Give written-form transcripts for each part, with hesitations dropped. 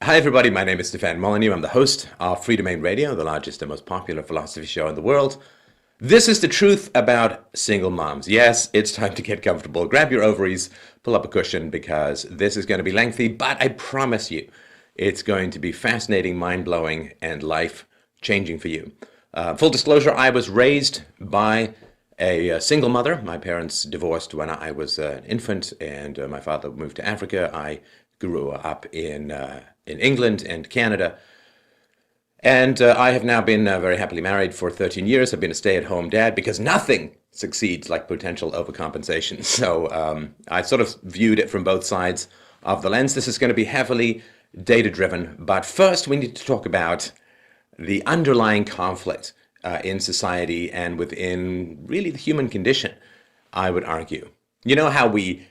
Hi everybody, my name is Stefan Molyneux. I'm the host of Free Domain Radio, the largest and most popular philosophy show in the world. This is the truth about single moms. Yes, it's time to get comfortable. Grab your ovaries, pull up a cushion, because this is going to be lengthy, but I promise you, it's going to be fascinating, mind-blowing, and life-changing for you. Full disclosure, I was raised by a single mother. My parents divorced when I was an infant, and my father moved to Africa. I grew up in England and Canada. And I have now been very happily married for 13 years. I've been a stay-at-home dad because nothing succeeds like potential overcompensation. So I sort of viewed it from both sides of the lens. This is going to be heavily data-driven. But first, we need to talk about the underlying conflict in society and within really the human condition, I would argue. You know how we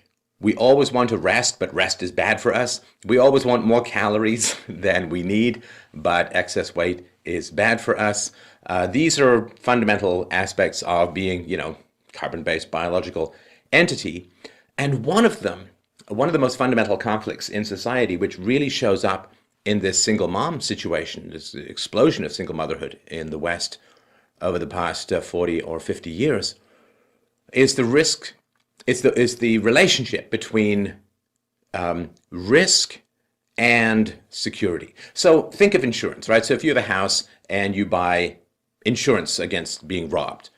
always want to rest, but rest is bad for us. We always want more calories than we need, but excess weight is bad for us. These are fundamental aspects of being, carbon-based biological entity. And one of the most fundamental conflicts in society, which really shows up in this single mom situation, this explosion of single motherhood in the West over the past 40 or 50 years, is the risk. It's the relationship between risk and security. So think of insurance, right? So if you have a house and you buy insurance against being robbed,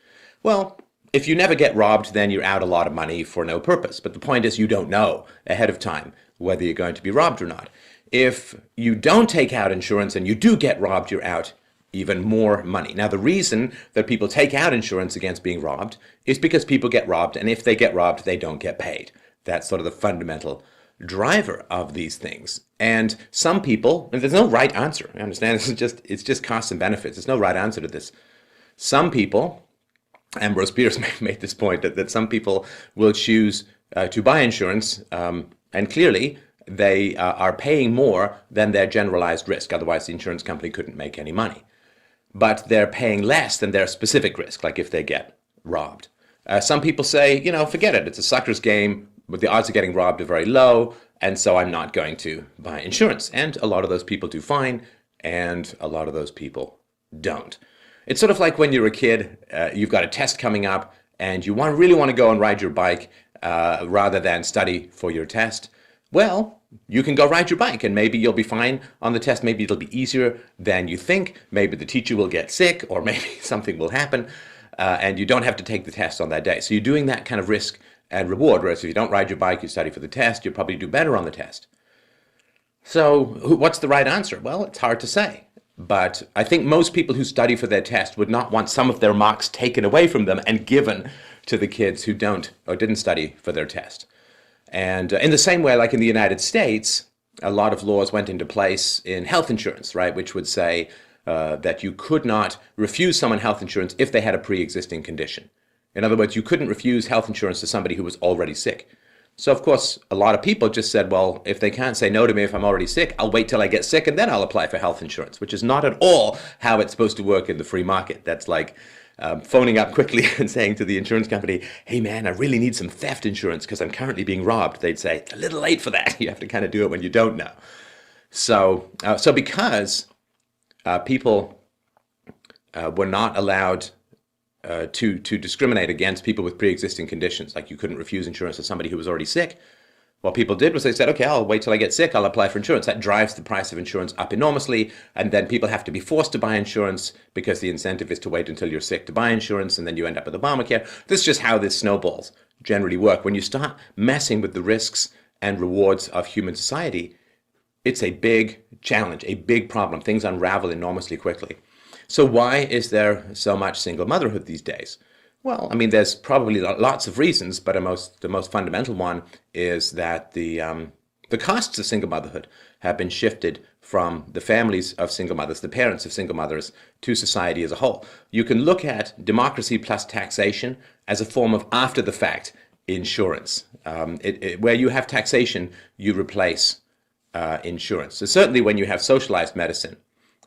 well, if you never get robbed, then you're out a lot of money for no purpose. But the point is you don't know ahead of time whether you're going to be robbed or not. If you don't take out insurance and you do get robbed, you're out even more money. Now, the reason that people take out insurance against being robbed is because people get robbed, and if they get robbed, they don't get paid. That's sort of the fundamental driver of these things. And some people, and there's no right answer, I understand, it's just costs and benefits. There's no right answer to this. Some people, Ambrose Bierce made this point, that some people will choose to buy insurance, and clearly they are paying more than their generalized risk. Otherwise, the insurance company couldn't make any money. But they're paying less than their specific risk, like if they get robbed. Some people say, forget it, it's a sucker's game, but the odds of getting robbed are very low, and so I'm not going to buy insurance. And a lot of those people do fine, and a lot of those people don't. It's sort of like when you're a kid, you've got a test coming up, and you really want to go and ride your bike rather than study for your test. Well, you can go ride your bike and maybe you'll be fine on the test. Maybe it'll be easier than you think. Maybe the teacher will get sick, or maybe something will happen and you don't have to take the test on that day. So you're doing that kind of risk and reward, whereas if you don't ride your bike, you study for the test, you'll probably do better on the test. So what's the right answer? Well, it's hard to say. But I think most people who study for their test would not want some of their marks taken away from them and given to the kids who don't or didn't study for their test. And in the same way, like in the United States, a lot of laws went into place in health insurance, right, which would say that you could not refuse someone health insurance if they had a pre-existing condition. In other words, you couldn't refuse health insurance to somebody who was already sick. So, of course, a lot of people just said, well, if they can't say no to me if I'm already sick, I'll wait till I get sick and then I'll apply for health insurance, which is not at all how it's supposed to work in the free market. That's like phoning up quickly and saying to the insurance company, hey man, I really need some theft insurance because I'm currently being robbed. They'd say, it's a little late for that. You have to kind of do it when you don't know. So because people were not allowed to discriminate against people with pre-existing conditions, like you couldn't refuse insurance to somebody who was already sick, what people did was they said, okay, I'll wait till I get sick, I'll apply for insurance. That drives the price of insurance up enormously, and then people have to be forced to buy insurance because the incentive is to wait until you're sick to buy insurance, and then you end up with Obamacare. This is just how this snowballs generally work. When you start messing with the risks and rewards of human society, it's a big challenge, a big problem. Things unravel enormously quickly. So why is there so much single motherhood these days? Well, I mean, there's probably lots of reasons, but the most fundamental one is that the costs of single motherhood have been shifted from the families of single mothers, the parents of single mothers, to society as a whole. You can look at democracy plus taxation as a form of after-the-fact insurance. Where you have taxation, you replace insurance. So certainly when you have socialized medicine,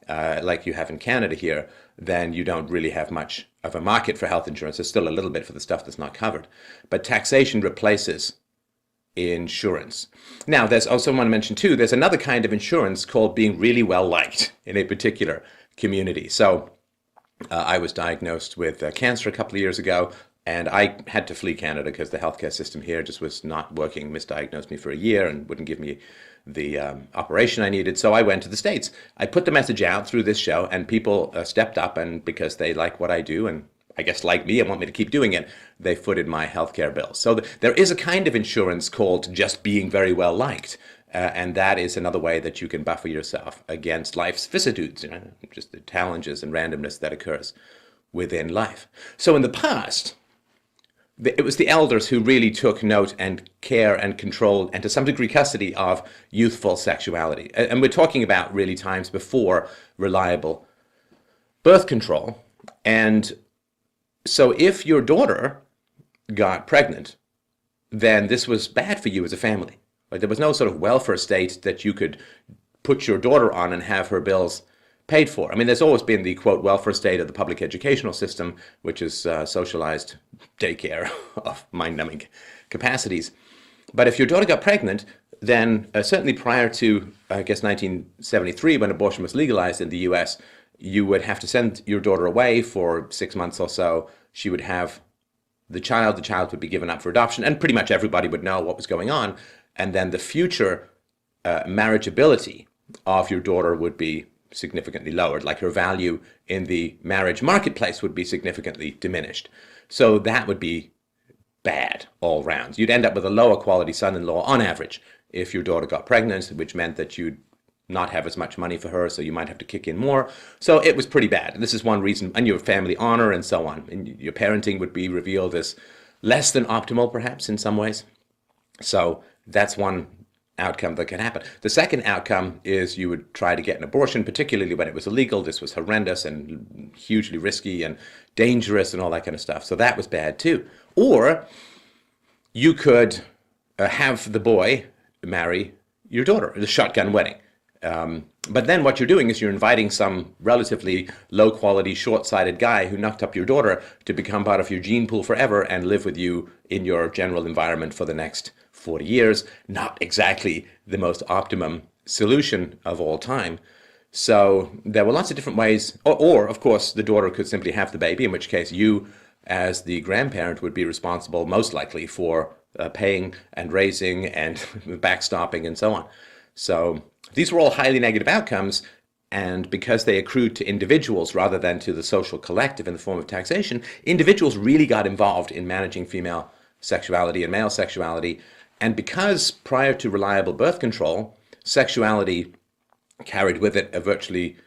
like you have in Canada here, then you don't really have much of a market for health insurance. There's still a little bit for the stuff that's not covered. But taxation replaces insurance. Now, there's also, I want to mention too, there's another kind of insurance called being really well liked in a particular community. So I was diagnosed with cancer a couple of years ago, and I had to flee Canada because the healthcare system here just was not working, misdiagnosed me for a year and wouldn't give me the operation I needed. So I went to the States. I put the message out through this show, and people stepped up, and because they like what I do and I guess like me and want me to keep doing it, they footed my healthcare bills. So there is a kind of insurance called just being very well liked. And that is another way that you can buffer yourself against life's vicissitudes, just the challenges and randomness that occurs within life. So in the past, it was the elders who really took note and care and control and to some degree custody of youthful sexuality. And we're talking about really times before reliable birth control. And so if your daughter got pregnant, then this was bad for you as a family. Like there was no sort of welfare state that you could put your daughter on and have her bills paid for. I mean, there's always been the, quote, welfare state of the public educational system, which is socialized daycare of mind-numbing capacities. But if your daughter got pregnant, then certainly prior to, I guess, 1973, when abortion was legalized in the US, you would have to send your daughter away for 6 months or so. She would have the child would be given up for adoption, and pretty much everybody would know what was going on. And then the future marriageability of your daughter would be significantly lowered, like her value in the marriage marketplace would be significantly diminished. So that would be bad all round. You'd end up with a lower quality son-in-law on average if your daughter got pregnant, which meant that you'd not have as much money for her, so you might have to kick in more. So it was pretty bad. And this is one reason, and your family honor and so on. And your parenting would be revealed as less than optimal, perhaps, in some ways. So that's one outcome that can happen. The second outcome is you would try to get an abortion, particularly when it was illegal. This was horrendous and hugely risky and dangerous and all that kind of stuff. So that was bad too. Or you could have the boy marry your daughter, the shotgun wedding. But then what you're doing is you're inviting some relatively low-quality, short-sighted guy who knocked up your daughter to become part of your gene pool forever and live with you in your general environment for the next 40 years. Not exactly the most optimum solution of all time. So there were lots of different ways. Or, of course, the daughter could simply have the baby, in which case you, as the grandparent, would be responsible, most likely, for paying and raising and backstopping and so on. So these were all highly negative outcomes, and because they accrued to individuals rather than to the social collective in the form of taxation, individuals really got involved in managing female sexuality and male sexuality. And because prior to reliable birth control, sexuality carried with it a virtually,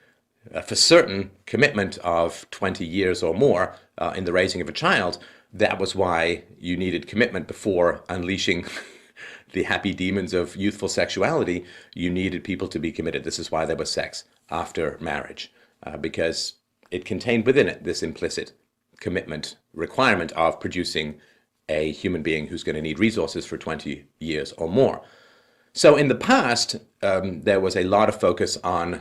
for certain, commitment of 20 years or more in the raising of a child, that was why you needed commitment before unleashing the happy demons of youthful sexuality. You needed people to be committed. This is why there was sex after marriage, because it contained within it this implicit commitment requirement of producing a human being who's going to need resources for 20 years or more. So in the past, there was a lot of focus on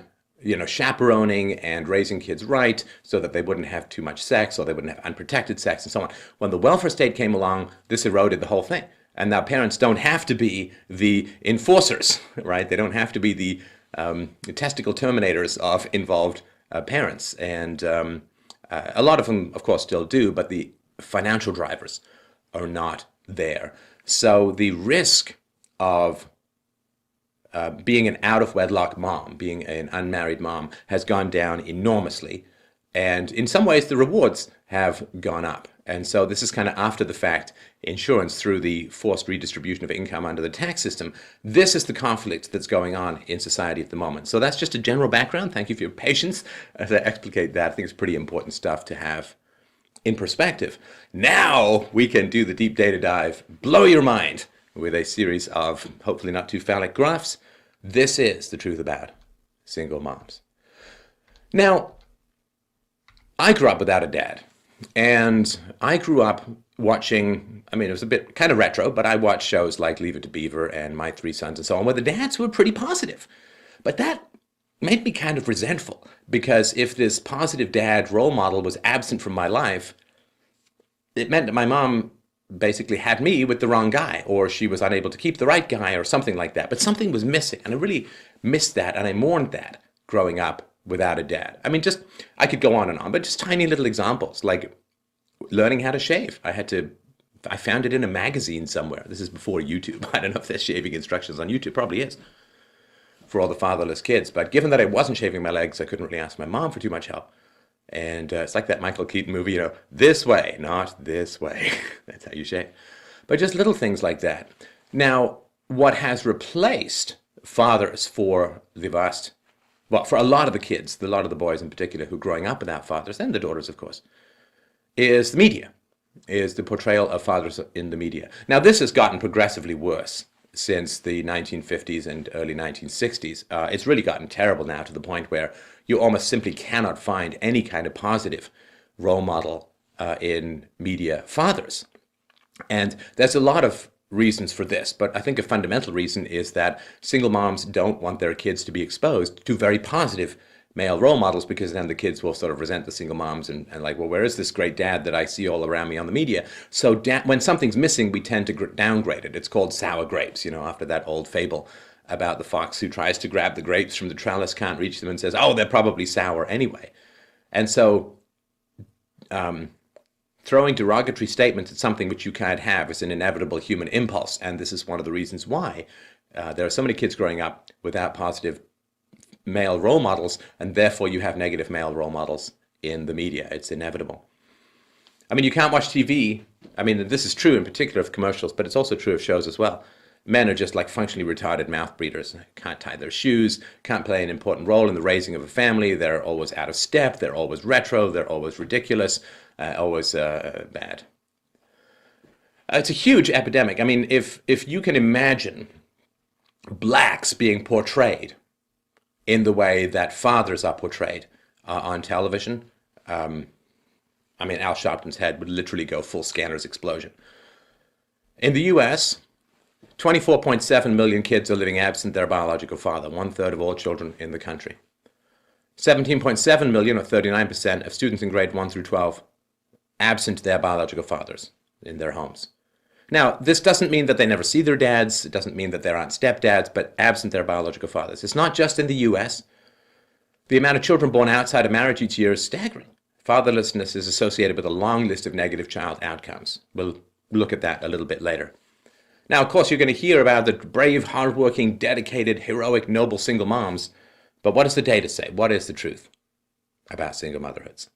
chaperoning and raising kids right so that they wouldn't have too much sex or they wouldn't have unprotected sex and so on. When the welfare state came along, this eroded the whole thing. And now parents don't have to be the enforcers, right? They don't have to be the testicle terminators of involved parents. And a lot of them, of course, still do, but the financial drivers are not there. So the risk of being an out-of-wedlock mom, being an unmarried mom, has gone down enormously. And in some ways, the rewards have gone up. And so this is kind of after the fact insurance through the forced redistribution of income under the tax system. This is the conflict that's going on in society at the moment. So that's just a general background. Thank you for your patience as I explicate that. I think it's pretty important stuff to have in perspective. Now we can do the deep data dive, blow your mind with a series of hopefully not too phallic graphs. This is the truth about single moms. Now, I grew up without a dad. And I grew up watching, it was a bit kind of retro, but I watched shows like Leave It to Beaver and My Three Sons and so on, where the dads were pretty positive. But that made me kind of resentful, because if this positive dad role model was absent from my life, it meant that my mom basically had me with the wrong guy, or she was unable to keep the right guy, or something like that. But something was missing, and I really missed that, and I mourned that growing up without a dad. I mean, just, I could go on, but just tiny little examples, like learning how to shave. I found it in a magazine somewhere. This is before YouTube. I don't know if there's shaving instructions on YouTube. Probably is for all the fatherless kids. But given that I wasn't shaving my legs, I couldn't really ask my mom for too much help. And it's like that Michael Keaton movie, this way, not this way. That's how you shave. But just little things like that. Now, what has replaced fathers for for a lot of the kids, a lot of the boys in particular who are growing up without fathers, and the daughters, of course, is the media, is the portrayal of fathers in the media. Now, this has gotten progressively worse since the 1950s and early 1960s. It's really gotten terrible now, to the point where you almost simply cannot find any kind of positive role model in media fathers. And there's a lot of reasons for this, but I think a fundamental reason is that single moms don't want their kids to be exposed to very positive male role models, because then the kids will sort of resent the single moms and like, well, where is this great dad that I see all around me on the media? So when something's missing, we tend to downgrade it. It's called sour grapes, after that old fable about the fox who tries to grab the grapes from the trellis, can't reach them, and says, oh, they're probably sour anyway. And so throwing derogatory statements at something which you can't have is an inevitable human impulse. And this is one of the reasons why there are so many kids growing up without positive male role models, and therefore you have negative male role models in the media. It's inevitable. I mean, you can't watch TV. I mean, this is true in particular of commercials, but it's also true of shows as well. Men are just like functionally retarded mouth breathers. Can't tie their shoes, can't play an important role in the raising of a family. They're always out of step. They're always retro. They're always ridiculous, always bad. It's a huge epidemic. I mean, if you can imagine blacks being portrayed in the way that fathers are portrayed on television, I mean, Al Sharpton's head would literally go full Scanner's explosion. In the US, 24.7 million kids are living absent their biological father, 1/3 of all children in the country. 17.7 million, or 39%, of students in grade 1 through 12 absent their biological fathers in their homes. Now, this doesn't mean that they never see their dads. It doesn't mean that there aren't stepdads, but absent their biological fathers. It's not just in the US. The amount of children born outside of marriage each year is staggering. Fatherlessness is associated with a long list of negative child outcomes. We'll look at that a little bit later. Now, of course, you're going to hear about the brave, hardworking, dedicated, heroic, noble single moms. But what does the data say? What is the truth about single motherhoods?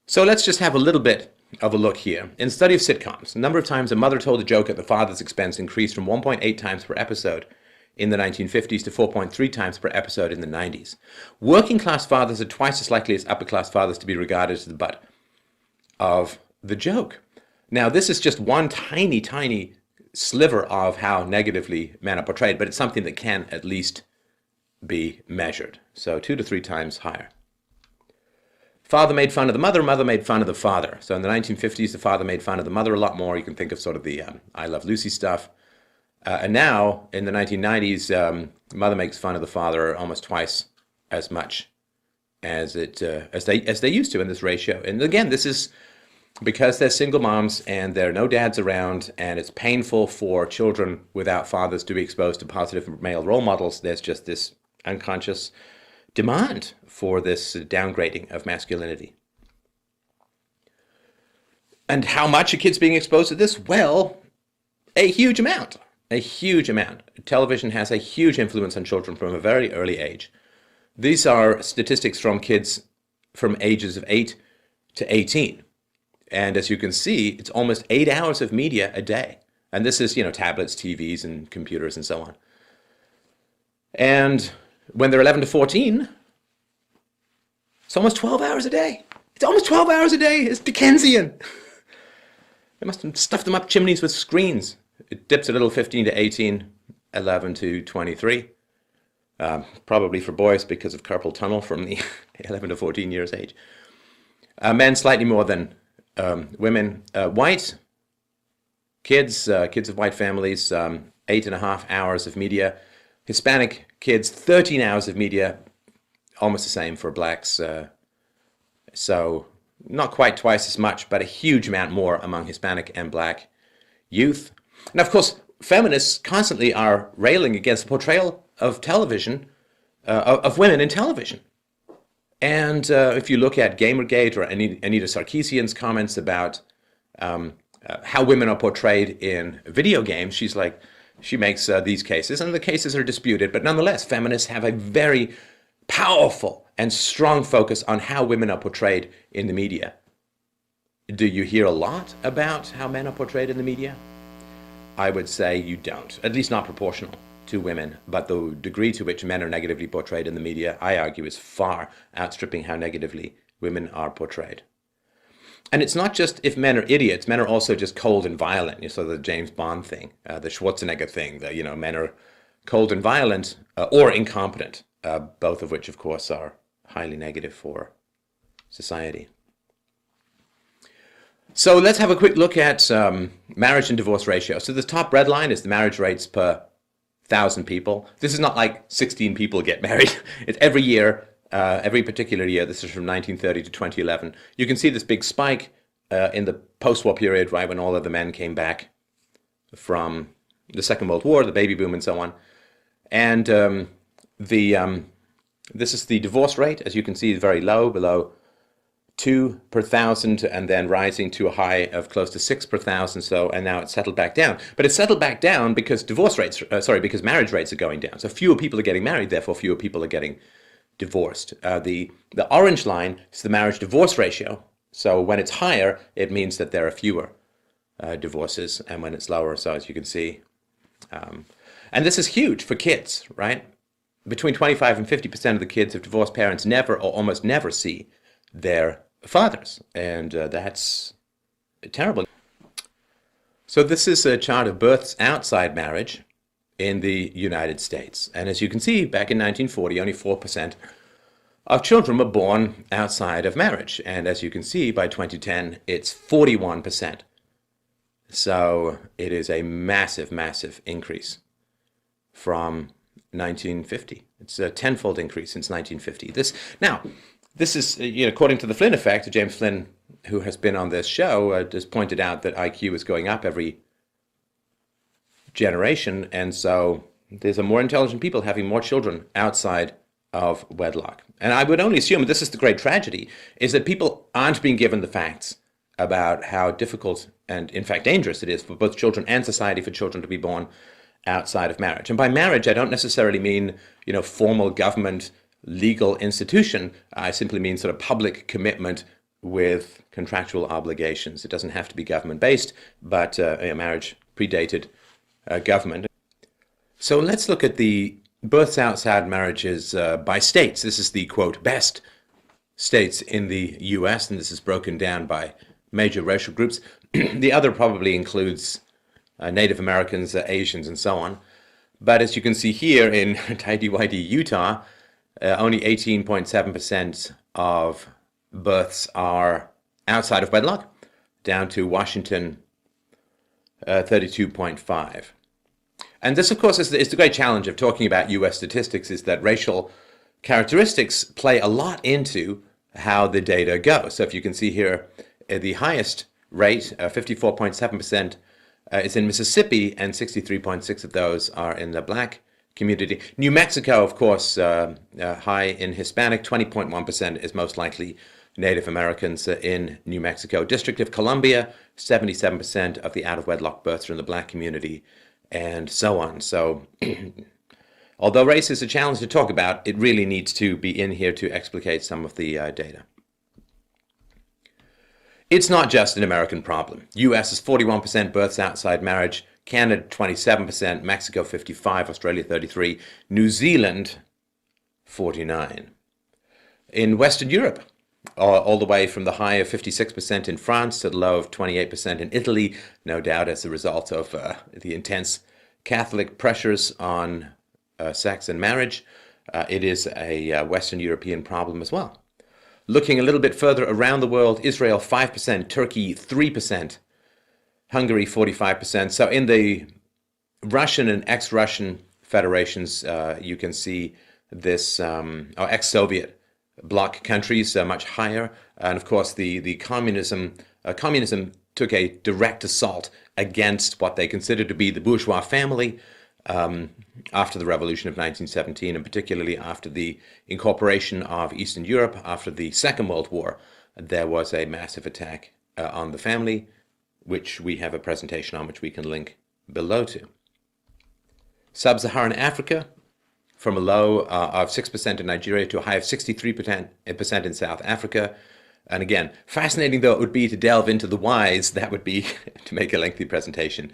So let's just have a little bit of a look here. In the study of sitcoms, the number of times a mother told a joke at the father's expense increased from 1.8 times per episode in the 1950s to 4.3 times per episode in the 90s. Working class fathers are twice as likely as upper class fathers to be regarded as the butt of the joke. Now, this is just one tiny, tiny sliver of how negatively men are portrayed, but it's something that can at least be measured. So 2 to 3 times higher. Father made fun of the mother, mother made fun of the father. So in the 1950s, the father made fun of the mother a lot more. You can think of sort of the I Love Lucy stuff. And now, in the 1990s, mother makes fun of the father almost twice as much as they used to in this ratio. And again, this is because they're single moms and there are no dads around, and it's painful for children without fathers to be exposed to positive male role models. There's just this unconscious demand for this downgrading of masculinity. And how much are kids being exposed to this? Well, a huge amount. A huge amount. Television has a huge influence on children from a very early age. These are statistics from kids from ages of 8 to 18. And as you can see, it's almost 8 hours of media a day. And this is, tablets, TVs, and computers, and so on. And when they're 11 to 14, it's almost 12 hours a day. It's almost 12 hours a day. It's Dickensian. They must have stuffed them up chimneys with screens. It dips a little 15 to 18, 11 to 23. Probably for boys because of carpal tunnel from the 11 to 14 years age. Men slightly more than women. White kids, kids of white families, 8.5 hours of media. Hispanic kids, 13 hours of media, almost the same for blacks. So not quite twice as much, but a huge amount more among Hispanic and black youth. And of course, feminists constantly are railing against the portrayal of television, of women in television. And if you look at Gamergate or Anita Sarkeesian's comments about how women are portrayed in video games, she makes these cases, and the cases are disputed, but nonetheless, feminists have a very powerful and strong focus on how women are portrayed in the media. Do you hear a lot about how men are portrayed in the media? I would say you don't, at least not proportional to women, but the degree to which men are negatively portrayed in the media, I argue, is far outstripping how negatively women are portrayed. And it's not just if men are idiots, men are also just cold and violent. You saw the James Bond thing, the Schwarzenegger thing, that, men are cold and violent or incompetent, both of which, of course, are highly negative for society. So let's have a quick look at marriage and divorce ratio. So the top red line is the marriage rates per 1,000 people. This is not like 16 people get married. It's every year, every particular year. This is from 1930 to 2011. You can see this big spike in the post-war period, right, when all of the men came back from the Second World War, the baby boom, and so on. And this is the divorce rate. As you can see, it's very low, below 2 per 1,000, and then rising to a high of close to 6 per 1,000. So, and now it's settled back down. But it's settled back down because because marriage rates are going down. So fewer people are getting married, therefore fewer people are getting divorced. The orange line is the marriage divorce ratio. So when it's higher, it means that there are fewer divorces, and when it's lower, so as you can see, and this is huge for kids, right? Between 25 and 50% of the kids of divorced parents never or almost never see their fathers, and that's terrible. So this is a chart of births outside marriage in the United States, and as you can see, back in 1940, only 4% of children were born outside of marriage, and as you can see, by 2010, it's 41%. So it is a massive, massive increase from 1950. It's a tenfold increase since 1950. This is, according to the Flynn effect, James Flynn, who has been on this show, just pointed out that IQ is going up every generation, and so there's a more intelligent people having more children outside of wedlock. And I would only assume, this is the great tragedy, is that people aren't being given the facts about how difficult and, in fact, dangerous it is for both children and society for children to be born outside of marriage. And by marriage, I don't necessarily mean, formal government legal institution. I simply mean sort of public commitment with contractual obligations. It doesn't have to be government-based, but marriage predated government. So let's look at the births outside marriages by states. This is the, quote, best states in the U.S., and this is broken down by major racial groups. The other probably includes Native Americans, Asians, and so on. But as you can see here in tidy-whitey Utah, only 18.7% of births are outside of wedlock, down to Washington, 32.5. And this, of course, is the great challenge of talking about U.S. statistics, is that racial characteristics play a lot into how the data go. So if you can see here, the highest rate, 54.7%, is in Mississippi, and 63.6 of those are in the black community. New Mexico, of course, high in Hispanic, 20.1% is most likely Native Americans in New Mexico. District of Columbia, 77% of the out-of-wedlock births are in the black community, and so on. So although race is a challenge to talk about, it really needs to be in here to explicate some of the data. It's not just an American problem. US is 41% births outside marriage, Canada 27%, Mexico 55%, Australia 33%, New Zealand 49%. In Western Europe, all the way from the high of 56% in France to the low of 28% in Italy, no doubt as a result of the intense Catholic pressures on sex and marriage. It is a Western European problem as well. Looking a little bit further around the world, Israel 5%, Turkey 3%, Hungary 45%. So in the Russian and ex-Russian federations, you can see this, or ex-Soviet bloc countries, much higher. And of course, the communism took a direct assault against what they considered to be the bourgeois family after the revolution of 1917, and particularly after the incorporation of Eastern Europe after the Second World War. There was a massive attack on the family, which we have a presentation on, which we can link below to. Sub-Saharan Africa, from a low of 6% in Nigeria to a high of 63% in South Africa. And again, fascinating though it would be to delve into the whys, that would be, to make a lengthy presentation,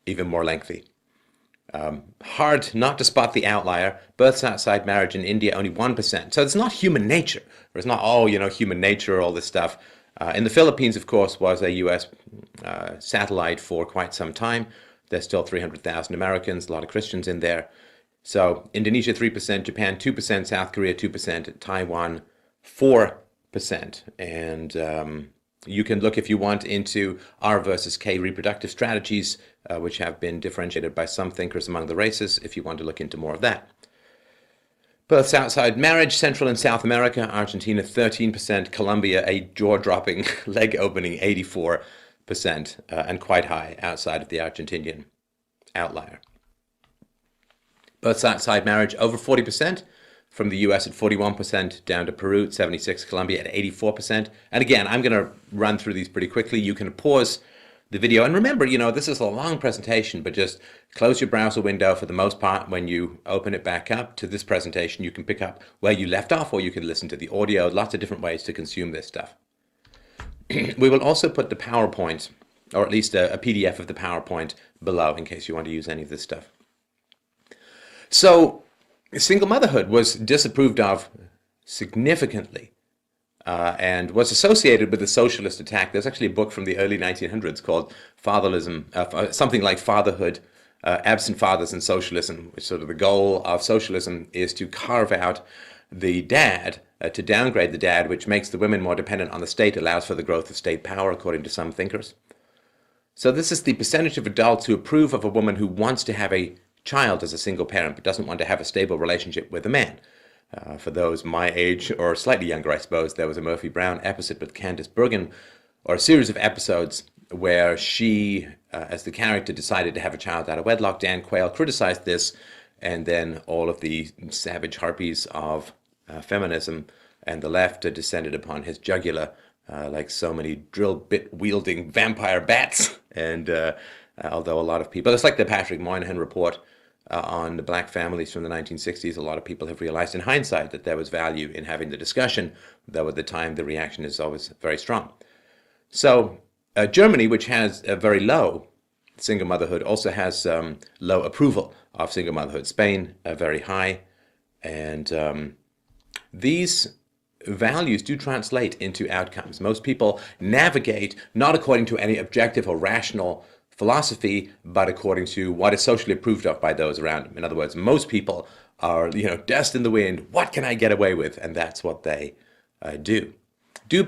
even more lengthy. Hard not to spot the outlier. Births outside marriage in India, only 1%. So it's not human nature. It's not, oh, human nature, all this stuff. In the Philippines, of course, was a U.S. Satellite for quite some time. There's still 300,000 Americans, a lot of Christians in there. So Indonesia, 3%, Japan, 2%, South Korea, 2%, Taiwan, 4%. And you can look, if you want, into R versus K reproductive strategies, which have been differentiated by some thinkers among the races, if you want to look into more of that. Births outside marriage, Central and South America, Argentina 13%, Colombia a jaw-dropping, leg-opening 84%, and quite high outside of the Argentinian outlier. Births outside marriage over 40%, from the US at 41%, down to Peru at 76%, Colombia at 84%. And again, I'm going to run through these pretty quickly. You can pause the video. And remember, this is a long presentation, but just close your browser window for the most part. When you open it back up to this presentation, you can pick up where you left off, or you can listen to the audio. Lots of different ways to consume this stuff. We will also put the PowerPoint, or at least a PDF of the PowerPoint below in case you want to use any of this stuff. So single motherhood was disapproved of significantly and was associated with the socialist attack. There's actually a book from the early 1900s called Fatherlism, something like Fatherhood, Absent Fathers and Socialism, which sort of the goal of socialism is to carve out the dad, to downgrade the dad, which makes the women more dependent on the state, allows for the growth of state power, according to some thinkers. So this is the percentage of adults who approve of a woman who wants to have a child as a single parent, but doesn't want to have a stable relationship with a man. For those my age, or slightly younger, I suppose, there was a Murphy Brown episode with Candice Bergen, or a series of episodes where she, as the character, decided to have a child out of wedlock. Dan Quayle criticized this, and then all of the savage harpies of feminism and the left descended upon his jugular like so many drill bit wielding vampire bats. And although a lot of people, it's like the Patrick Moynihan report on the black families from the 1960s, a lot of people have realized in hindsight that there was value in having the discussion, though at the time the reaction is always very strong. So Germany, which has a very low single motherhood, also has low approval of single motherhood. Spain, very high. And these values do translate into outcomes. Most people navigate not according to any objective or rational philosophy, but according to what is socially approved of by those around them. In other words, most people are, dust in the wind. What can I get away with? And that's what they do. Do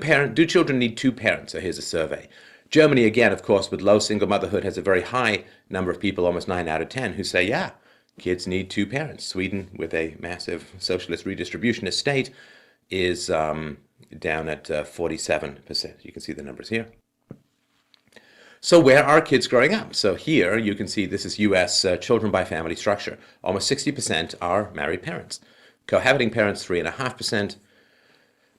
children need two parents? So here's a survey. Germany, again, of course, with low single motherhood, has a very high number of people, almost 9 out of 10, who say, yeah, kids need two parents. Sweden, with a massive socialist redistributionist state, is down at 47%. You can see the numbers here. So where are kids growing up? So here you can see this is U.S. Children by family structure. Almost 60% are married parents. Cohabiting parents, 3.5%.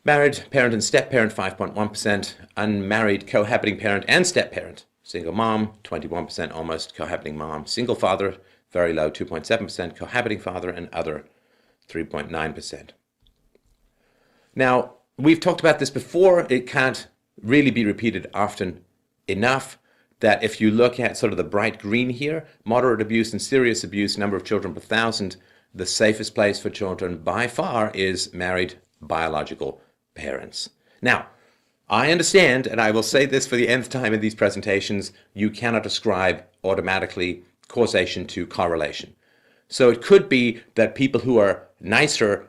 Married parent and step-parent, 5.1%. Unmarried cohabiting parent and step-parent. Single mom, 21% almost. Cohabiting mom. Single father, very low, 2.7%. Cohabiting father and other, 3.9%. Now, we've talked about this before. It can't really be repeated often enough that if you look at sort of the bright green here, moderate abuse and serious abuse, number of children per thousand, the safest place for children by far is married biological parents. Now, I understand, and I will say this for the nth time in these presentations, you cannot ascribe automatically causation to correlation. So it could be that people who are nicer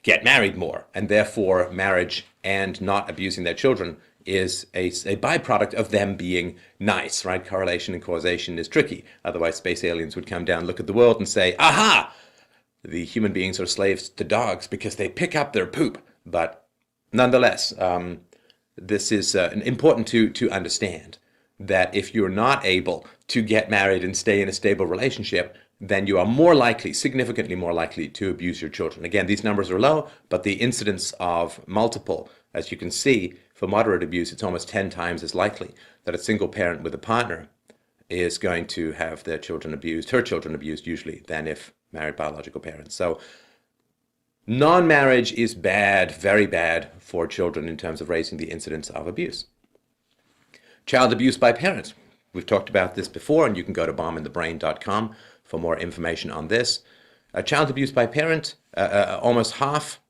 get married more, and therefore marriage and not abusing their children is a byproduct of them being nice, right? Correlation and causation is tricky. Otherwise, space aliens would come down, look at the world and say, aha, the human beings are slaves to dogs because they pick up their poop. But nonetheless, this is important to understand that if you're not able to get married and stay in a stable relationship, then you are more likely, significantly more likely, to abuse your children. Again, these numbers are low, but the incidence of multiple, as you can see, for moderate abuse, it's almost 10 times as likely that a single parent with a partner is going to have their children abused, her children abused usually, than if married biological parents. So non-marriage is bad, very bad for children in terms of raising the incidence of abuse. Child abuse by parents. We've talked about this before, and you can go to bombinthebrain.com for more information on this. Child abuse by parent, almost half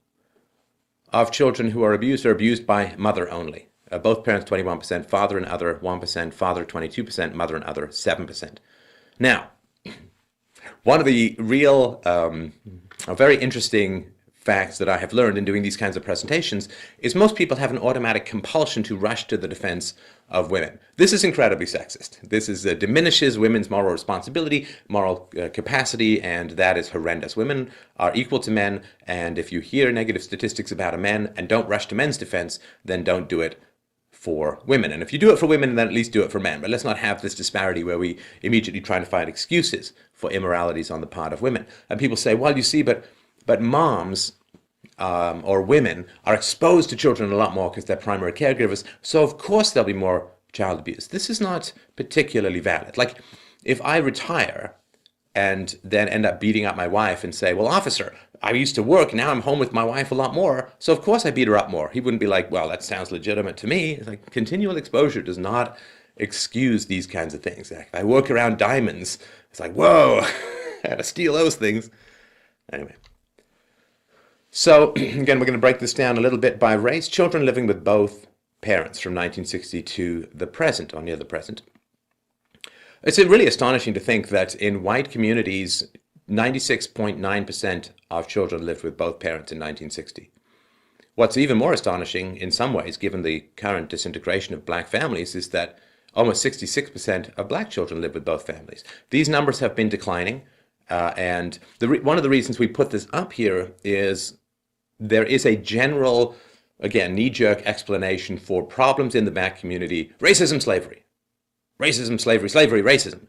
of children who are abused by mother only. Both parents 21%, father and other 1%, father 22%, mother and other 7%. Now, one of the real, very interesting facts that I have learned in doing these kinds of presentations is most people have an automatic compulsion to rush to the defense of women. This is incredibly sexist. This is diminishes women's moral responsibility, moral capacity, and that is horrendous. Women are equal to men, and if you hear negative statistics about a man and don't rush to men's defense, then don't do it for women. And if you do it for women, then at least do it for men. But let's not have this disparity where we immediately try to find excuses for immoralities on the part of women. And people say, well, you see, but moms or women are exposed to children a lot more because they're primary caregivers, so of course there'll be more child abuse. This is not particularly valid. Like, if I retire and then end up beating up my wife and say, well, officer, I used to work, now I'm home with my wife a lot more, so of course I beat her up more. He wouldn't be like, well, that sounds legitimate to me. It's like, continual exposure does not excuse these kinds of things. Like, if I work around diamonds, it's like, whoa, I had to steal those things. Anyway. So, again, we're going to break this down a little bit by race. Children living with both parents from 1960 to the present, or near the present. It's really astonishing to think that in white communities, 96.9% of children lived with both parents in 1960. What's even more astonishing, in some ways, given the current disintegration of black families, is that almost 66% of black children live with both families. These numbers have been declining, and one of the reasons we put this up here is there is a general, again, knee-jerk explanation for problems in the black community: racism, slavery. Racism, slavery, slavery, racism.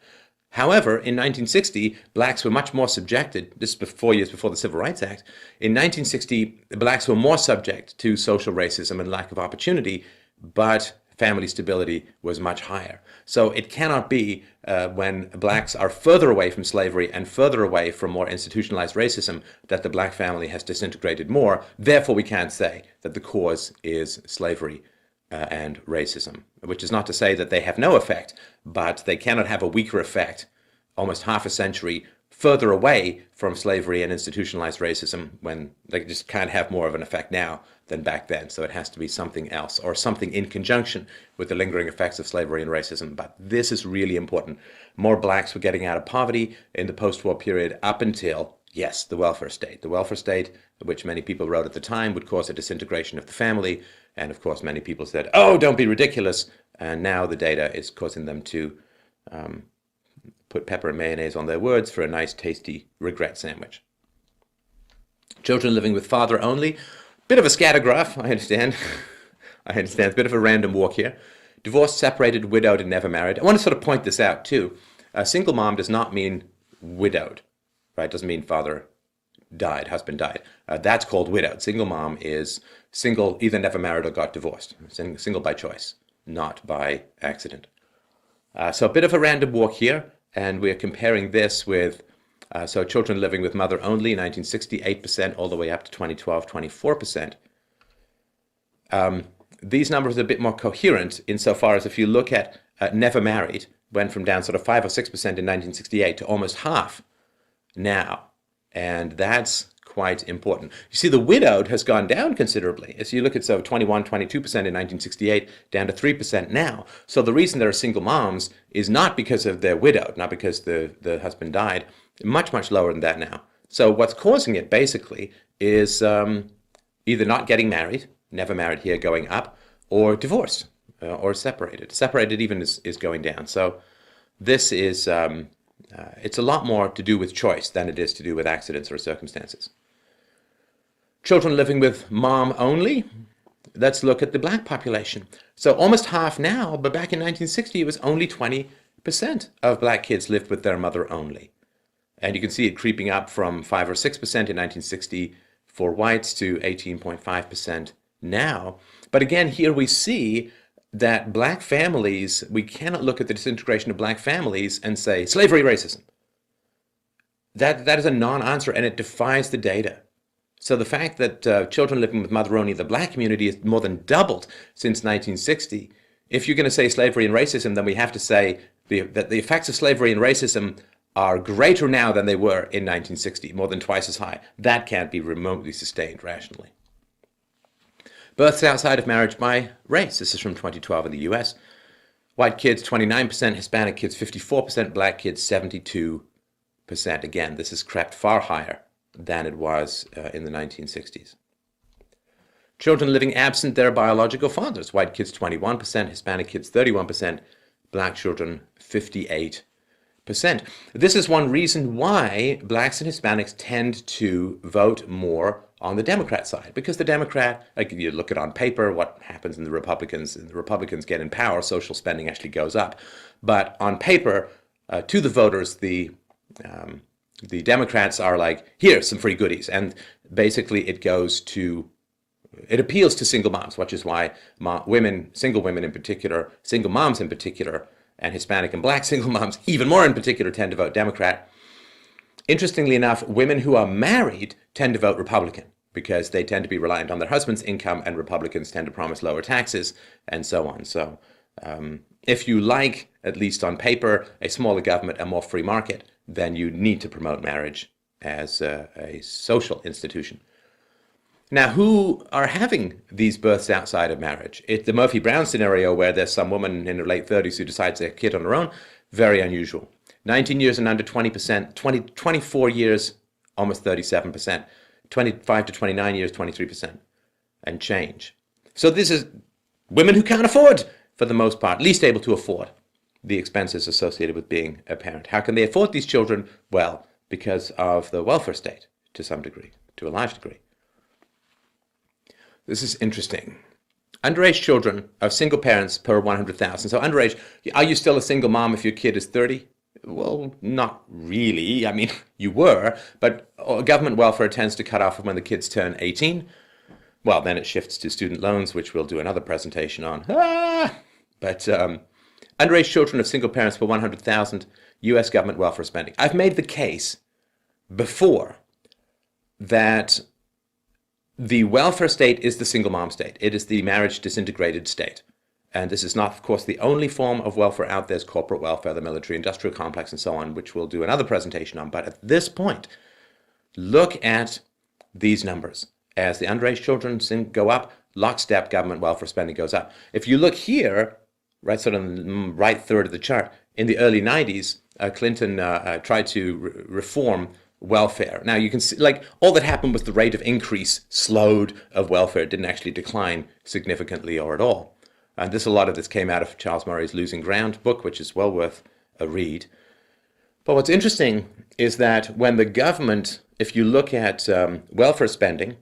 However, in 1960, blacks were much more subjected, this is 4 years before the Civil Rights Act, in 1960, blacks were more subject to social racism and lack of opportunity, but family stability was much higher. So it cannot be when blacks are further away from slavery and further away from more institutionalized racism that the black family has disintegrated more. Therefore, we can't say that the cause is slavery and racism, which is not to say that they have no effect, but they cannot have a weaker effect almost half a century further away from slavery and institutionalized racism, when they just can't have more of an effect now than back then. So it has to be something else, or something in conjunction with the lingering effects of slavery and racism. But this is really important. More blacks were getting out of poverty in the post-war period up until, yes, the welfare state. The welfare state, which many people wrote at the time, would cause a disintegration of the family. And of course, many people said, oh, don't be ridiculous. And now the data is causing them to put pepper and mayonnaise on their words for a nice, tasty regret sandwich. Children living with father only. Bit of a scatter graph, I understand. I understand. It's a bit of a random walk here. Divorced, separated, widowed, and never married. I want to sort of point this out, too. A single mom does not mean widowed, right? It doesn't mean father died, husband died. That's called widowed. Single mom is single, either never married or got divorced. Single by choice, not by accident. So a bit of a random walk here, and we're comparing this with so children living with mother only, 1960, 8%, all the way up to 2012, 24%. These numbers are a bit more coherent insofar as if you look at never married, went from down sort of 5 or 6% in 1968 to almost half now. And that's quite important. You see, the widowed has gone down considerably. As you look at 21, 22% in 1968, down to 3% now. So the reason there are single moms is not because of they're widowed, not because the husband died. Much, much lower than that now. So what's causing it basically is either not getting married, never married here, going up, or divorced, or separated. Separated even is going down. So this is, it's a lot more to do with choice than it is to do with accidents or circumstances. Children living with mom only. Let's look at the black population. So almost half now, but back in 1960, it was only 20% of black kids lived with their mother only. And you can see it creeping up from 5 or 6% in 1960 for whites to 18.5% now. But again, here we see that black families, we cannot look at the disintegration of black families and say slavery, racism. That is a non-answer, and it defies the data. So the fact that children living with mother only in the black community has more than doubled since 1960. If you're going to say slavery and racism, then we have to say that the effects of slavery and racism are greater now than they were in 1960, more than twice as high. That can't be remotely sustained rationally. Births outside of marriage by race. This is from 2012 in the US. White kids, 29%, Hispanic kids, 54%, black kids, 72%. Again, this has crept far higher than it was in the 1960s. Children living absent their biological fathers. White kids, 21%, Hispanic kids, 31%, black children, 58%. This is one reason why blacks and Hispanics tend to vote more on the Democrat side, because the Democrat, like you look at on paper what happens in the Republicans, and the Republicans get in power, social spending actually goes up. But on paper, to the voters, the Democrats are like, here's some free goodies. And basically it appeals to single moms, which is why single women in particular, single moms in particular, and Hispanic and black single moms even more in particular tend to vote Democrat. Interestingly enough, women who are married tend to vote Republican because they tend to be reliant on their husband's income, and Republicans tend to promise lower taxes and so on. So if you like, at least on paper, a smaller government, a more free market, then you need to promote marriage as a social institution. Now, who are having these births outside of marriage? It's the Murphy-Brown scenario where there's some woman in her late 30s who decides to have a kid on her own. Very unusual. 19 years and under, 20%. 24 years, almost 37%. 25 to 29 years, 23% and change. So this is women who can't afford, for the most part, least able to afford the expenses associated with being a parent. How can they afford these children? Well, because of the welfare state, to some degree, to a large degree. This is interesting. Underage children of single parents per 100,000. So underage, are you still a single mom if your kid is 30? Well, not really. I mean, you were, but government welfare tends to cut off when the kids turn 18. Well, then it shifts to student loans, which we'll do another presentation on. But underage children of single parents per 100,000 U.S. government welfare spending. I've made the case before that the welfare state is the single mom state. It is the marriage disintegrated state. And this is not, of course, the only form of welfare out there. There's corporate welfare, the military-industrial complex, and so on, which we'll do another presentation on. But at this point, look at these numbers. As the underage children go up, lockstep government welfare spending goes up. If you look here, right sort of in the right third of the chart, in the early 90s, Clinton tried to reform welfare. Now you can see, like, all that happened was the rate of increase slowed of welfare. It didn't actually decline significantly or at all. And a lot of this came out of Charles Murray's Losing Ground book, which is well worth a read. But what's interesting is that when the government, if you look at welfare spending,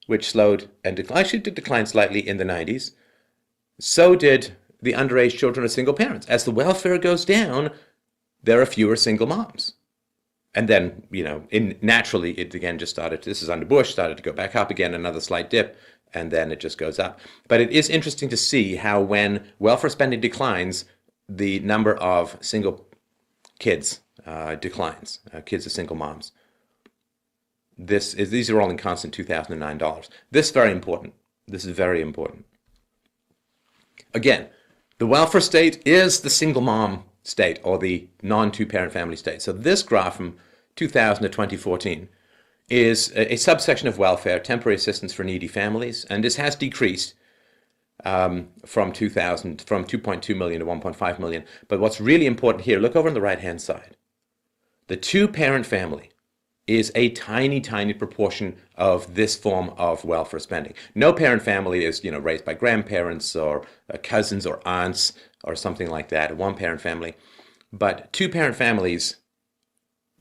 which slowed and actually did decline slightly in the 90s, so did the underage children of single parents. As the welfare goes down, there are fewer single moms. And then, naturally, it again just started, this is under Bush, started to go back up again, another slight dip, and then it just goes up. But it is interesting to see how when welfare spending declines, the number of single kids declines, kids of single moms. These are all in constant 2009 dollars. This is very important. This is very important. Again, the welfare state is the single mom state, or the non-two-parent family state. So this graph from 2000 to 2014 is a subsection of welfare, temporary assistance for needy families, and this has decreased from 2.2 million to 1.5 million. But what's really important here, look over on the right-hand side. The two-parent family is a tiny, tiny proportion of this form of welfare spending. No parent family is, raised by grandparents or cousins or aunts or something like that, a one-parent family. But two-parent families,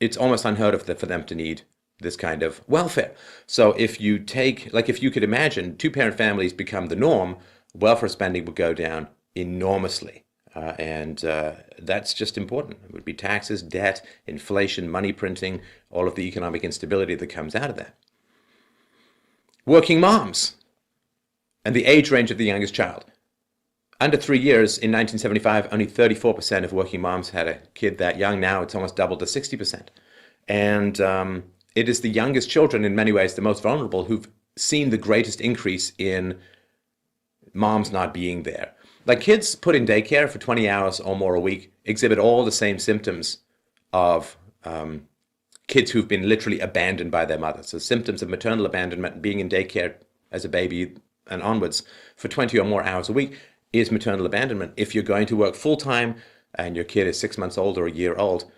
it's almost unheard of for them to need this kind of welfare. So if you take, like if you could imagine two-parent families become the norm, welfare spending would go down enormously. And that's just important. It would be taxes, debt, inflation, money printing, all of the economic instability that comes out of that. Working moms and the age range of the youngest child. Under 3 years, in 1975, only 34% of working moms had a kid that young. Now it's almost doubled to 60%. And it is the youngest children, in many ways, the most vulnerable, who've seen the greatest increase in moms not being there. Like kids put in daycare for 20 hours or more a week exhibit all the same symptoms of kids who've been literally abandoned by their mothers. So symptoms of maternal abandonment, being in daycare as a baby and onwards for 20 or more hours a week is maternal abandonment. If you're going to work full-time and your kid is 6 months old or a year old,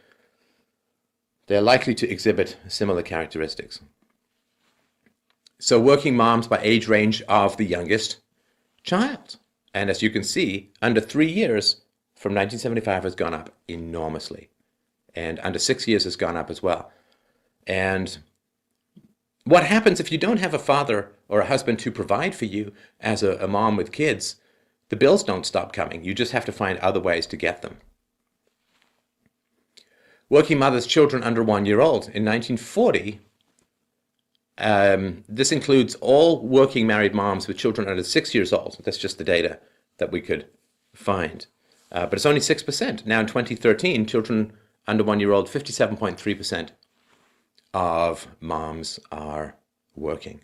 they're likely to exhibit similar characteristics. So working moms by age range of the youngest child. And as you can see, under 3 years from 1975 has gone up enormously. And under 6 years has gone up as well. And what happens if you don't have a father or a husband to provide for you as a mom with kids? The bills don't stop coming. You just have to find other ways to get them. Working mothers' children under 1 year old. In 1940, this includes all working married moms with children under 6 years old. That's just the data that we could find. But it's only 6%. Now in 2013, children under 1 year old, 57.3% of moms are working.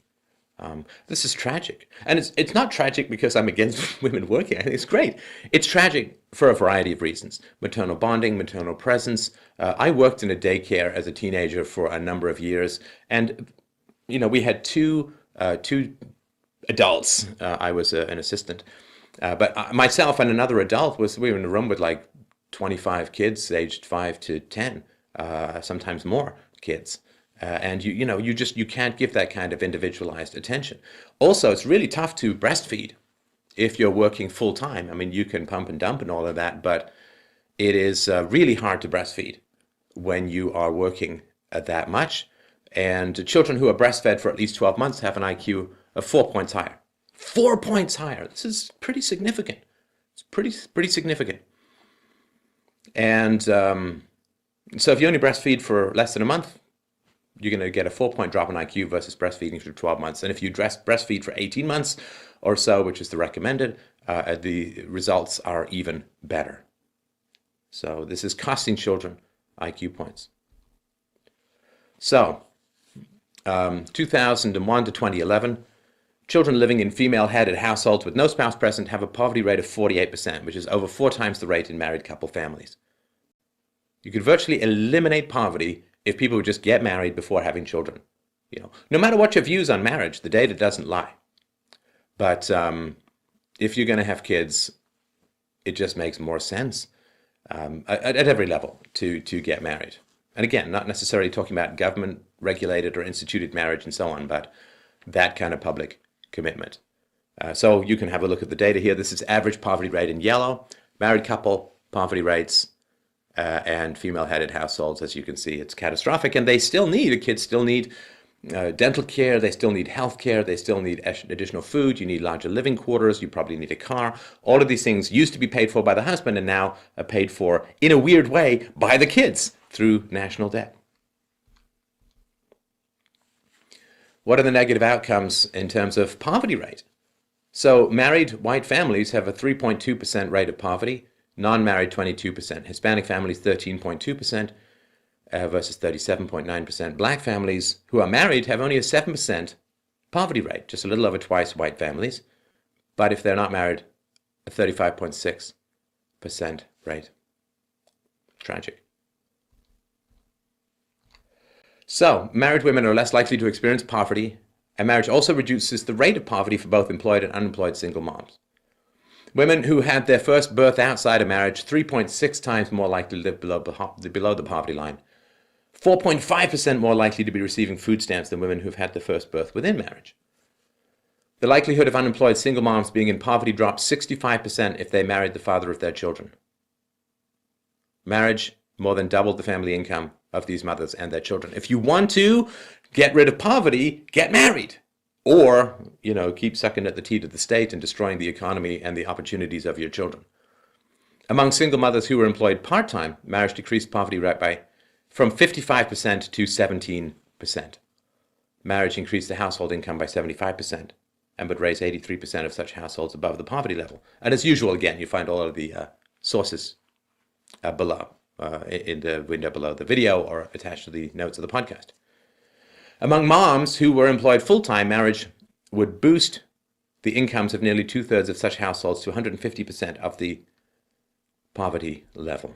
This is tragic. And it's not tragic because I'm against women working. I think it's great. It's tragic for a variety of reasons. Maternal bonding, maternal presence. I worked in a daycare as a teenager for a number of years. And, you know, we had two adults. I was an assistant. But myself and another adult, we were in a room with like 25 kids aged 5 to 10, sometimes more kids. And you can't give that kind of individualized attention. Also, it's really tough to breastfeed if you're working full time. I mean, you can pump and dump and all of that, but it is really hard to breastfeed when you are working that much. And children who are breastfed for at least 12 months have an IQ of 4 points higher. 4 points higher. This is pretty significant. It's pretty significant. And so if you only breastfeed for less than a month, you're going to get a 4-point drop in IQ versus breastfeeding for 12 months. And if you breastfeed for 18 months or so, which is the recommended, the results are even better. So this is costing children IQ points. So 2001 to 2011, children living in female-headed households with no spouse present have a poverty rate of 48%, which is over 4 times the rate in married couple families. You could virtually eliminate poverty if people would just get married before having children. No matter what your views on marriage, the data doesn't lie. But if you're going to have kids, it just makes more sense at every level to get married. And again, not necessarily talking about government-regulated or instituted marriage and so on, but that kind of public commitment. So you can have a look at the data here. This is average poverty rate in yellow, married couple poverty rates, and female-headed households. As you can see, it's catastrophic, and kids still need dental care, they still need health care, they still need additional food, you need larger living quarters, you probably need a car. All of these things used to be paid for by the husband and now are paid for, in a weird way, by the kids through national debt. What are the negative outcomes in terms of poverty rate? So married white families have a 3.2% rate of poverty, non-married 22%, Hispanic families 13.2%, versus 37.9%. Black families who are married have only a 7% poverty rate, just a little over twice white families. But if they're not married, a 35.6% rate. Tragic. So, married women are less likely to experience poverty, and marriage also reduces the rate of poverty for both employed and unemployed single moms. Women who had their first birth outside of marriage, 3.6 times more likely to live below the poverty line. 4.5% more likely to be receiving food stamps than women who've had their first birth within marriage. The likelihood of unemployed single moms being in poverty dropped 65% if they married the father of their children. Marriage more than doubled the family income of these mothers and their children. If you want to Get rid of poverty, get married. Or, keep sucking at the teat of the state and destroying the economy and the opportunities of your children. Among single mothers who were employed part-time, marriage decreased poverty rate from 55% to 17%. Marriage increased the household income by 75% and would raise 83% of such households above the poverty level. And as usual, again, you find all of the sources below, in the window below the video or attached to the notes of the podcast. Among moms who were employed full-time, marriage would boost the incomes of nearly 2/3 of such households to 150% of the poverty level.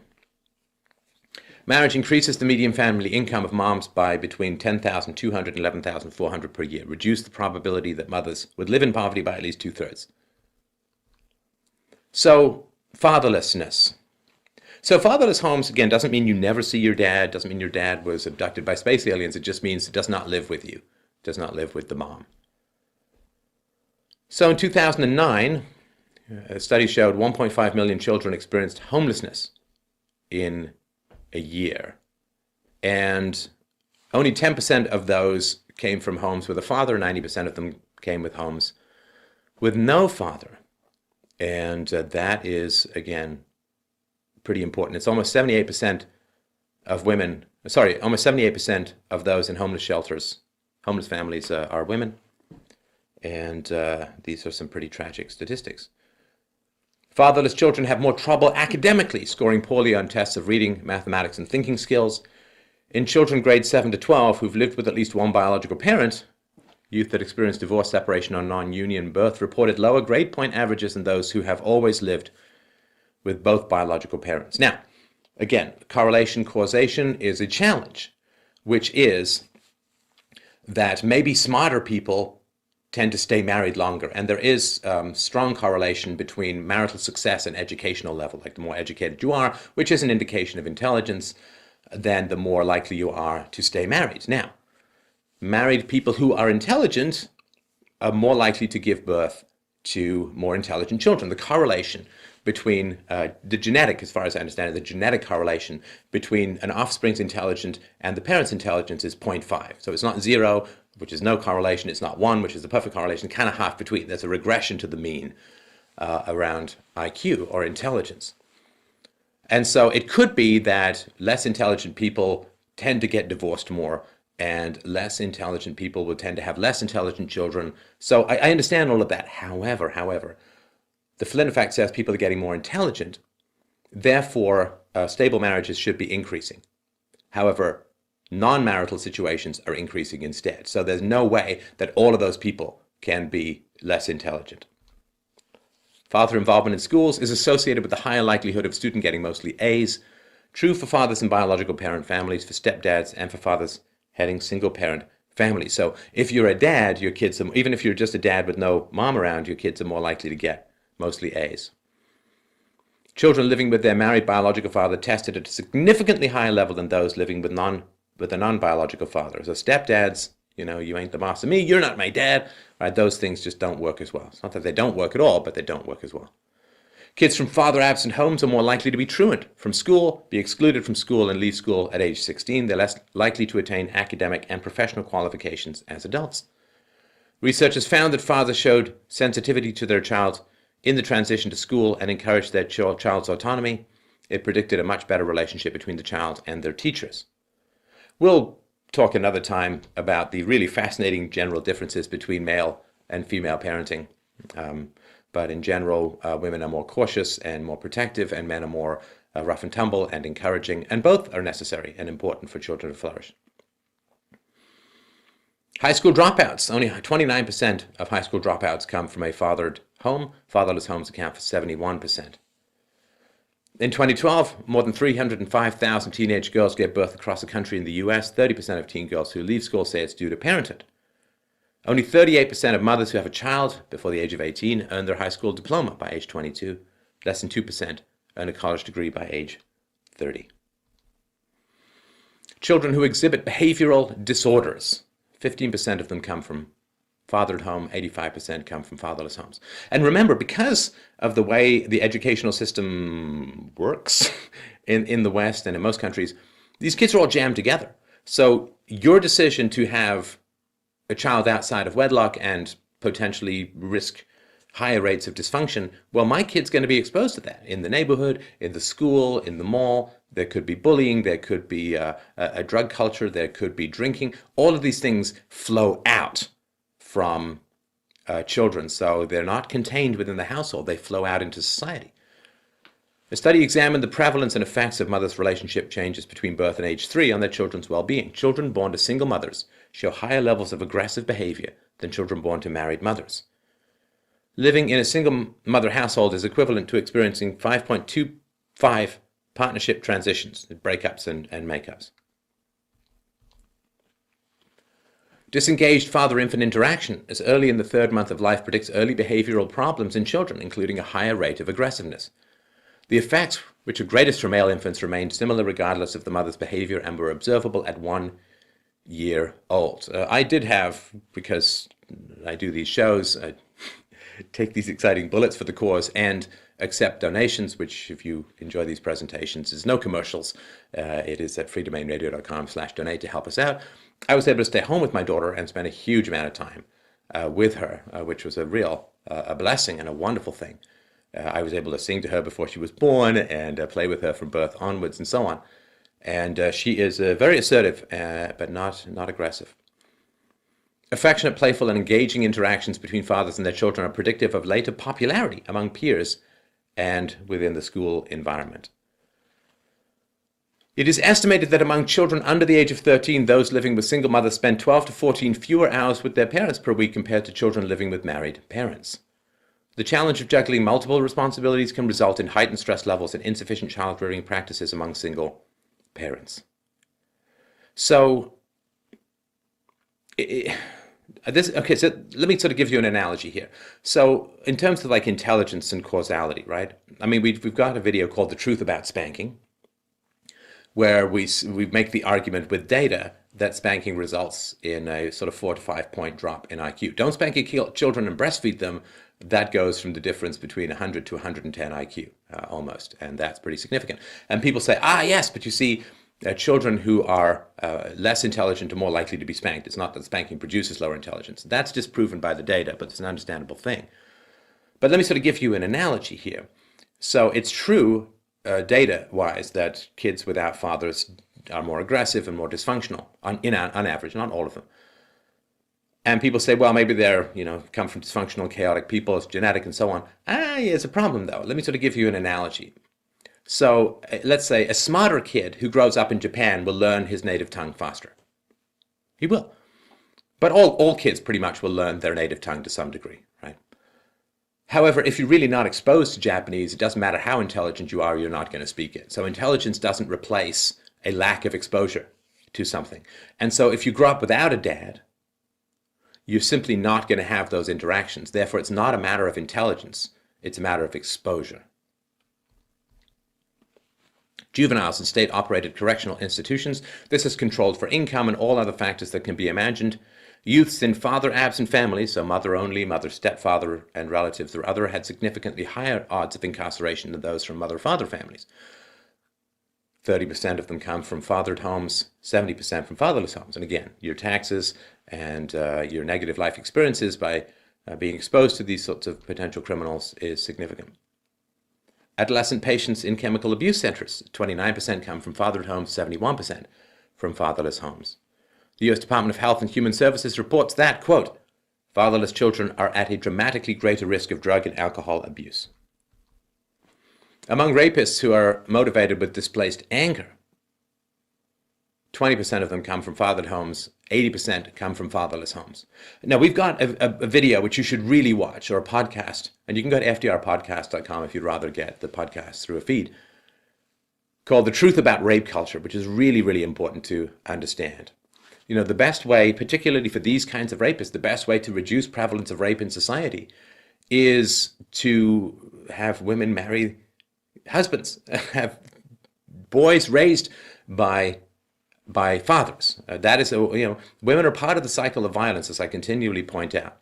Marriage increases the median family income of moms by between $10,200 and $11,400 per year, reduce the probability that mothers would live in poverty by at least 2/3. So, fatherlessness. So fatherless homes, again, doesn't mean you never see your dad, doesn't mean your dad was abducted by space aliens. It just means it does not live with you, does not live with the mom. So in 2009, a study showed 1.5 million children experienced homelessness in a year. And only 10% of those came from homes with a father, 90% of them came with homes with no father. And that is, again, pretty important. It's almost 78% of almost 78% of those in homeless shelters, homeless families are women. And these are some pretty tragic statistics. Fatherless children have more trouble academically, scoring poorly on tests of reading, mathematics, and thinking skills. In children grades 7 to 12 who've lived with at least one biological parent, youth that experienced divorce, separation, or non-union birth reported lower grade point averages than those who have always lived with both biological parents. Now, again, correlation causation is a challenge, which is that maybe smarter people tend to stay married longer. And there is strong correlation between marital success and educational level. Like the more educated you are, which is an indication of intelligence, then the more likely you are to stay married. Now, married people who are intelligent are more likely to give birth to more intelligent children. The correlation between the genetic, as far as I understand it, the genetic correlation between an offspring's intelligence and the parent's intelligence is 0.5. So it's not 0, which is no correlation. It's not 1, which is the perfect correlation, kind of half between. There's a regression to the mean around IQ or intelligence. And so it could be that less intelligent people tend to get divorced more, and less intelligent people will tend to have less intelligent children. So I understand all of that. However, the Flynn effect says people are getting more intelligent. Therefore, stable marriages should be increasing. However, non-marital situations are increasing instead. So there's no way that all of those people can be less intelligent. Father involvement in schools is associated with the higher likelihood of student getting mostly A's. True for fathers in biological parent families, for stepdads, and for fathers heading single-parent families. So if you're a dad, your kids are, even if you're just a dad with no mom around, your kids are more likely to get mostly A's. Children living with their married biological father tested at a significantly higher level than those living with a non-biological father. So stepdads, you ain't the boss of me, you're not my dad, right? Those things just don't work as well. It's not that they don't work at all, but they don't work as well. Kids from father-absent homes are more likely to be truant from school, be excluded from school, and leave school at age 16. They're less likely to attain academic and professional qualifications as adults. Researchers found that fathers showed sensitivity to their child in the transition to school and encouraged their child's autonomy. It predicted a much better relationship between the child and their teachers. We'll talk another time about the really fascinating general differences between male and female parenting. But in general, women are more cautious and more protective, and men are more rough and tumble and encouraging, and both are necessary and important for children to flourish. High school dropouts. Only 29% of high school dropouts come from a fathered home. Fatherless homes account for 71%. In 2012, more than 305,000 teenage girls gave birth across the country in the US. 30% of teen girls who leave school say it's due to parenthood. Only 38% of mothers who have a child before the age of 18 earn their high school diploma by age 22. Less than 2% earn a college degree by age 30. Children who exhibit behavioral disorders. 15% of them come from fathered home, 85% come from fatherless homes. And remember, because of the way the educational system works in the West and in most countries, these kids are all jammed together. So your decision to have a child outside of wedlock and potentially risk higher rates of dysfunction, well, my kid's going to be exposed to that in the neighborhood, in the school, in the mall. There could be bullying, there could be a drug culture, there could be drinking. All of these things flow out from children, so they're not contained within the household, they flow out into society. A study examined the prevalence and effects of mothers' relationship changes between birth and age 3 on their children's well-being. Children born to single mothers show higher levels of aggressive behavior than children born to married mothers. Living in a single mother household is equivalent to experiencing 5.25 partnership transitions, breakups and makeups. Disengaged father-infant interaction as early in the 3rd month of life predicts early behavioral problems in children, including a higher rate of aggressiveness. The effects, which are greatest for male infants, remained similar regardless of the mother's behavior and were observable at 1 year old. I did have, because I do these shows, I take these exciting bullets for the cause and accept donations, which if you enjoy these presentations is no commercials. It is at freedomainradio.com/donate to help us out. I was able to stay home with my daughter and spend a huge amount of time with her, which was a real a blessing and a wonderful thing. I was able to sing to her before she was born and play with her from birth onwards and so on. And she is very assertive, but not aggressive. Affectionate, playful, and engaging interactions between fathers and their children are predictive of later popularity among peers and within the school environment. It is estimated that among children under the age of 13, those living with single mothers spend 12 to 14 fewer hours with their parents per week compared to children living with married parents. The challenge of juggling multiple responsibilities can result in heightened stress levels and insufficient child-rearing practices among single parents. So, so let me sort of give you an analogy here. So, in terms of like intelligence and causality, right? I mean, we've got a video called "The Truth About Spanking," where we make the argument with data that spanking results in a sort of 4 to 5 point drop in IQ. Don't spank your children and breastfeed them. That goes from the difference between 100 to 110 IQ, almost, and that's pretty significant. And people say, yes, but you see, children who are less intelligent are more likely to be spanked. It's not that spanking produces lower intelligence. That's disproven by the data, but it's an understandable thing. But let me sort of give you an analogy here. So it's true, data-wise, that kids without fathers are more aggressive and more dysfunctional, on average, not all of them. And people say, well, maybe they're, come from dysfunctional, chaotic people, it's genetic and so on. It's a problem, though. Let me sort of give you an analogy. So let's say a smarter kid who grows up in Japan will learn his native tongue faster. He will. But all kids pretty much will learn their native tongue to some degree, right? However, if you're really not exposed to Japanese, it doesn't matter how intelligent you are, you're not going to speak it. So intelligence doesn't replace a lack of exposure to something. And so if you grow up without a dad, you're simply not going to have those interactions. Therefore, it's not a matter of intelligence. It's a matter of exposure. Juveniles in state-operated correctional institutions. This is controlled for income and all other factors that can be imagined. Youths in father-absent families, so mother-only, mother, stepfather, and relatives or other, had significantly higher odds of incarceration than those from mother-father families. 30% of them come from fathered homes, 70% from fatherless homes. And again, your taxes and your negative life experiences by being exposed to these sorts of potential criminals is significant. Adolescent patients in chemical abuse centers, 29% come from fathered homes, 71% from fatherless homes. The U.S. Department of Health and Human Services reports that, quote, fatherless children are at a dramatically greater risk of drug and alcohol abuse. Among rapists who are motivated with displaced anger, 20% of them come from fathered homes, 80% come from fatherless homes. Now, we've got a video which you should really watch, or a podcast, and you can go to fdrpodcast.com if you'd rather get the podcast through a feed, called The Truth About Rape Culture, which is really, really important to understand. The best way, particularly for these kinds of rapists, the best way to reduce prevalence of rape in society is to have women marry husbands, have boys raised by fathers. That is, women are part of the cycle of violence, as I continually point out.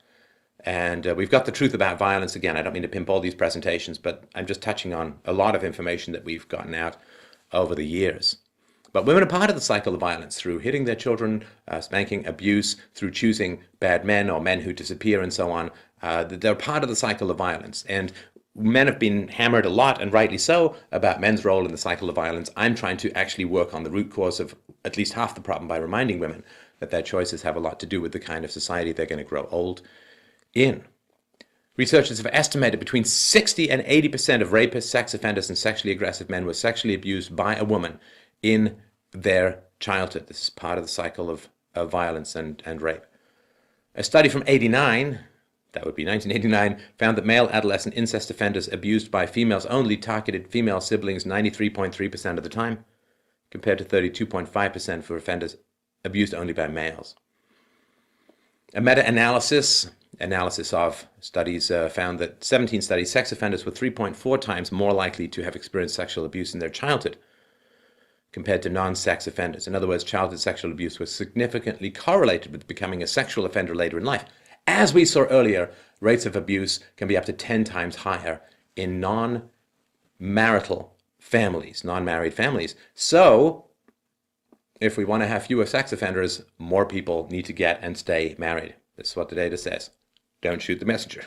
And we've got The Truth About Violence. Again, I don't mean to pimp all these presentations, but I'm just touching on a lot of information that we've gotten out over the years. But women are part of the cycle of violence through hitting their children, spanking, abuse, through choosing bad men or men who disappear and so on. They're part of the cycle of violence. And men have been hammered a lot, and rightly so, about men's role in the cycle of violence. I'm trying to actually work on the root cause of at least half the problem by reminding women that their choices have a lot to do with the kind of society they're going to grow old in. Researchers have estimated between 60 and 80% of rapists, sex offenders, and sexually aggressive men were sexually abused by a woman in their childhood. This is part of the cycle of violence and rape. A study from 89, that would be 1989, found that male adolescent incest offenders abused by females only targeted female siblings 93.3% of the time, compared to 32.5% for offenders abused only by males. A meta-analysis of studies found that 17 studies, sex offenders were 3.4 times more likely to have experienced sexual abuse in their childhood compared to non-sex offenders. In other words, childhood sexual abuse was significantly correlated with becoming a sexual offender later in life. As we saw earlier, rates of abuse can be up to 10 times higher in non-marital families, non-married families. So, if we want to have fewer sex offenders, more people need to get and stay married. This is what the data says. Don't shoot the messenger.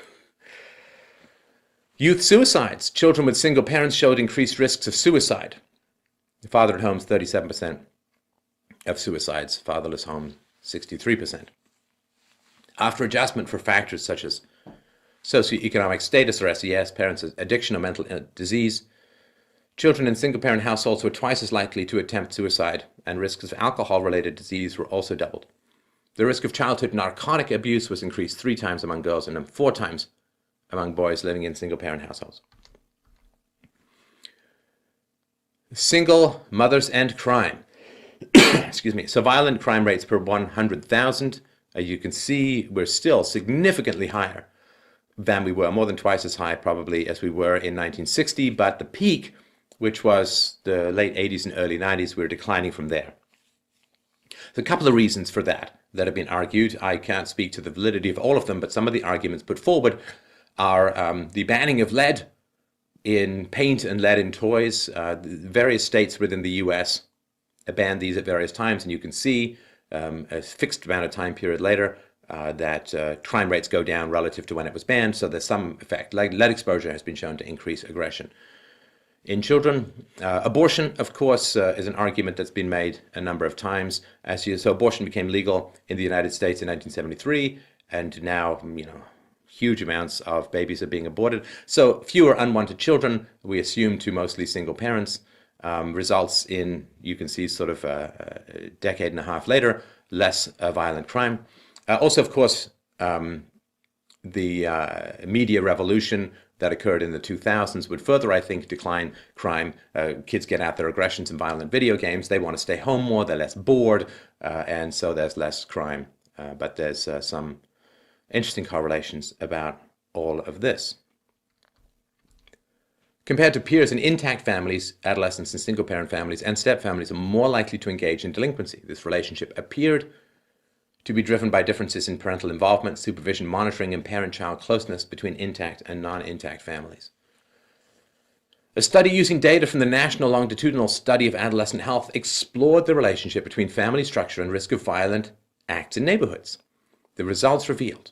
Youth suicides. Children with single parents showed increased risks of suicide. Father at homes, 37% of suicides. Fatherless homes, 63%. After adjustment for factors such as socioeconomic status or SES, parents' addiction or mental disease, children in single-parent households were twice as likely to attempt suicide, and risks of alcohol-related disease were also doubled. The risk of childhood narcotic abuse was increased 3 times among girls and 4 times among boys living in single-parent households. Single mothers and crime. Excuse me. So violent crime rates per 100,000. You can see we're still significantly higher than we were, more than twice as high probably as we were in 1960, but the peak, which was the late 80s and early 90s, we're declining from there. There's a couple of reasons for that have been argued. I can't speak to the validity of all of them, but some of the arguments put forward are the banning of lead in paint and lead in toys. Various states within the US banned these at various times, and you can see a fixed amount of time period later that crime rates go down relative to when it was banned, so there's some effect. Lead exposure has been shown to increase aggression in children. Abortion, of course, is an argument that's been made a number of times. So abortion became legal in the United States in 1973, and now, huge amounts of babies are being aborted. So fewer unwanted children, we assume to mostly single parents, results in, you can see sort of a decade and a half later, less violent crime. Also, of course, the media revolution that occurred in the 2000s would further, I think, decline crime. Kids get out their aggressions in violent video games. They want to stay home more. They're less bored, and so there's less crime. But there's some interesting correlations about all of this. Compared to peers in intact families, adolescents in single-parent families and step-families are more likely to engage in delinquency. This relationship appeared to be driven by differences in parental involvement, supervision, monitoring, and parent-child closeness between intact and non-intact families. A study using data from the National Longitudinal Study of Adolescent Health explored the relationship between family structure and risk of violent acts in neighborhoods. The results revealed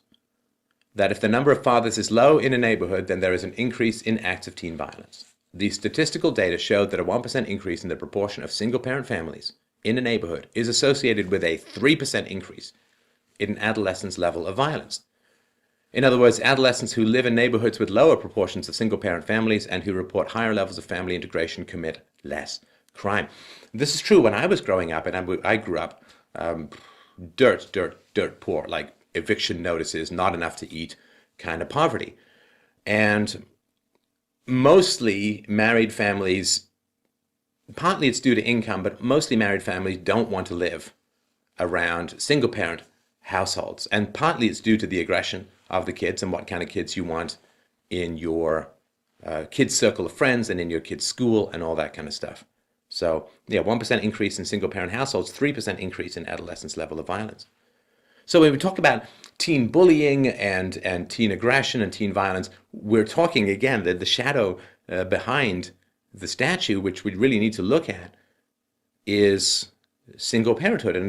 that if the number of fathers is low in a neighborhood, then there is an increase in acts of teen violence. The statistical data showed that a 1% increase in the proportion of single-parent families in a neighborhood is associated with a 3% increase in an adolescent's level of violence. In other words, adolescents who live in neighborhoods with lower proportions of single-parent families and who report higher levels of family integration commit less crime. This is true when I was growing up, and I grew up dirt poor, like eviction notices, not enough to eat kind of poverty. And mostly married families, partly it's due to income, but mostly married families don't want to live around single-parent households. And partly it's due to the aggression of the kids and what kind of kids you want in your kids' circle of friends and in your kids' school and all that kind of stuff. So, 1% increase in single-parent households, 3% increase in adolescents' level of violence. So when we talk about teen bullying and teen aggression and teen violence, we're talking, again, the shadow behind the statue, which we really need to look at, is single parenthood, and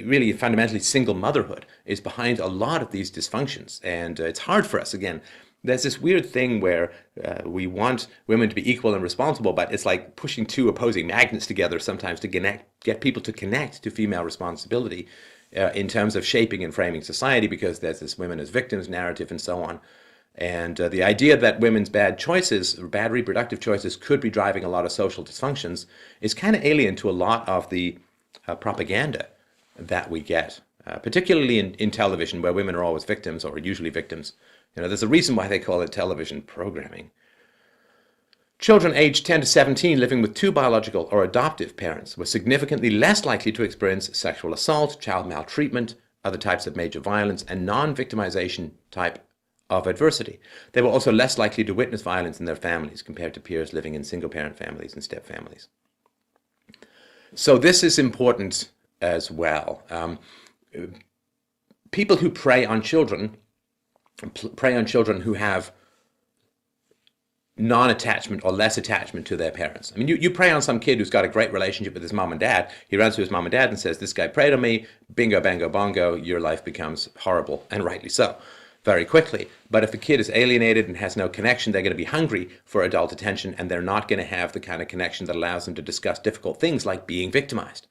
really fundamentally single motherhood is behind a lot of these dysfunctions. And it's hard for us. Again, there's this weird thing where we want women to be equal and responsible, but it's like pushing two opposing magnets together sometimes to get people to connect to female responsibility in terms of shaping and framing society, because there's this women as victims narrative and so on. And the idea that women's bad choices, or bad reproductive choices, could be driving a lot of social dysfunctions is kind of alien to a lot of the propaganda that we get, particularly in television, where women are always victims, or usually victims. There's a reason why they call it television programming. Children aged 10 to 17 living with two biological or adoptive parents were significantly less likely to experience sexual assault, child maltreatment, other types of major violence, and non-victimization type of adversity. They were also less likely to witness violence in their families compared to peers living in single-parent families and step-families. So this is important as well. People who prey on children who have non-attachment or less attachment to their parents. I mean, you prey on some kid who's got a great relationship with his mom and dad. He runs to his mom and dad and says, "This guy preyed on me, bingo, bango, bongo," your life becomes horrible, and rightly so, very quickly. But if a kid is alienated and has no connection, they're going to be hungry for adult attention, and they're not going to have the kind of connection that allows them to discuss difficult things like being victimized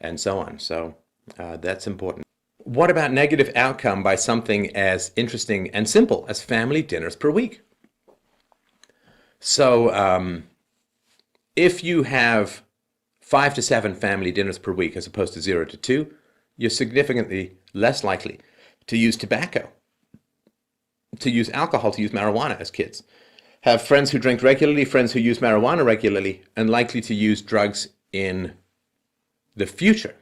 and so on. So that's important. What about negative outcome by something as interesting and simple as family dinners per week? So if you have 5 to 7 family dinners per week as opposed to 0 to 2, you're significantly less likely to use tobacco, to use alcohol, to use marijuana as kids. Have friends who drink regularly, friends who use marijuana regularly, and likely to use drugs in the future.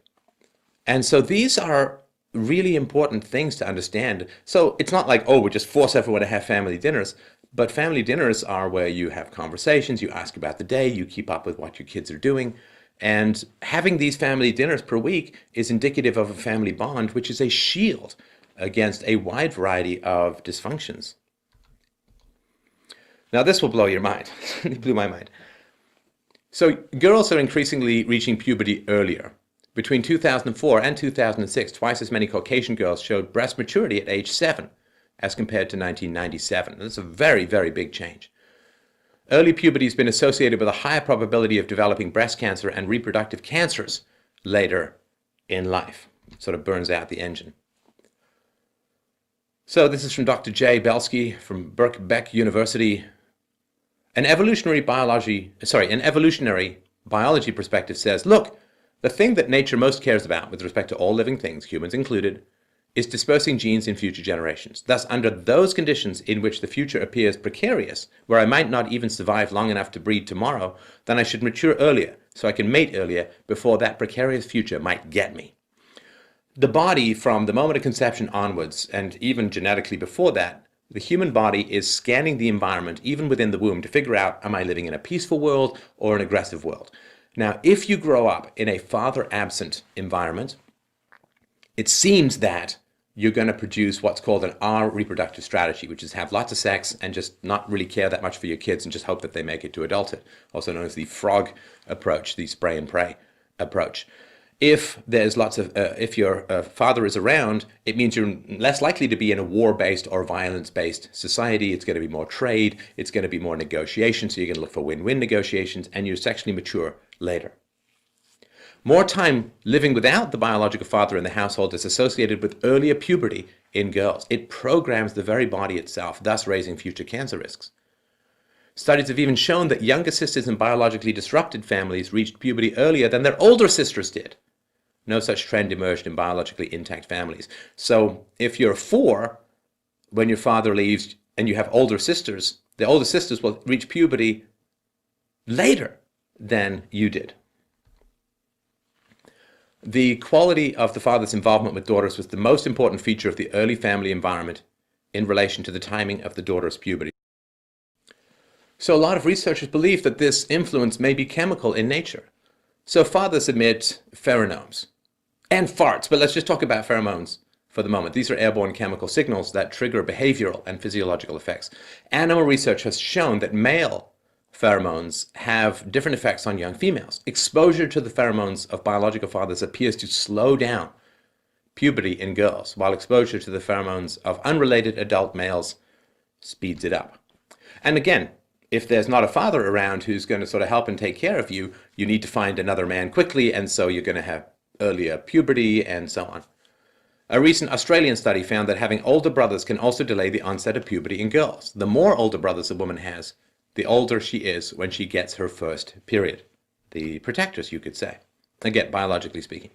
And so these are really important things to understand. So it's not like, oh, we just force everyone to have family dinners. But family dinners are where you have conversations, you ask about the day, you keep up with what your kids are doing. And having these family dinners per week is indicative of a family bond, which is a shield against a wide variety of dysfunctions. Now, this will blow your mind. It blew my mind. So girls are increasingly reaching puberty earlier. Between 2004 and 2006, twice as many Caucasian girls showed breast maturity at age 7 as compared to 1997. That's a very, very big change. Early puberty has been associated with a higher probability of developing breast cancer and reproductive cancers later in life. It sort of burns out the engine. So this is from Dr. Jay Belsky from Birkbeck University. An evolutionary biology perspective says, look, the thing that nature most cares about with respect to all living things, humans included, is dispersing genes in future generations. Thus, under those conditions in which the future appears precarious, where I might not even survive long enough to breed tomorrow, then I should mature earlier, so I can mate earlier before that precarious future might get me. The body, from the moment of conception onwards, and even genetically before that, the human body is scanning the environment, even within the womb, to figure out, am I living in a peaceful world or an aggressive world? Now, if you grow up in a father-absent environment, it seems that you're going to produce what's called an R reproductive strategy, which is have lots of sex and just not really care that much for your kids and just hope that they make it to adulthood, also known as the frog approach, the spray and pray approach. If there's if your father is around, it means you're less likely to be in a war-based or violence-based society. It's going to be more trade. It's going to be more negotiation. So you're going to look for win-win negotiations, and you're sexually mature later. More time living without the biological father in the household is associated with earlier puberty in girls. It programs the very body itself, thus raising future cancer risks. Studies have even shown that younger sisters in biologically disrupted families reached puberty earlier than their older sisters did. No such trend emerged in biologically intact families. So if you're 4 when your father leaves and you have older sisters, the older sisters will reach puberty later than you did. The quality of the father's involvement with daughters was the most important feature of the early family environment in relation to the timing of the daughter's puberty. So a lot of researchers believe that this influence may be chemical in nature. So fathers emit pheromones and farts, but let's just talk about pheromones for the moment. These are airborne chemical signals that trigger behavioral and physiological effects. Animal research has shown that male pheromones have different effects on young females. Exposure to the pheromones of biological fathers appears to slow down puberty in girls, while exposure to the pheromones of unrelated adult males speeds it up. And again, if there's not a father around who's going to sort of help and take care of you, you need to find another man quickly, and so you're going to have earlier puberty and so on. A recent Australian study found that having older brothers can also delay the onset of puberty in girls. The more older brothers a woman has, the older she is when she gets her first period. The protectors, you could say. Again, biologically speaking.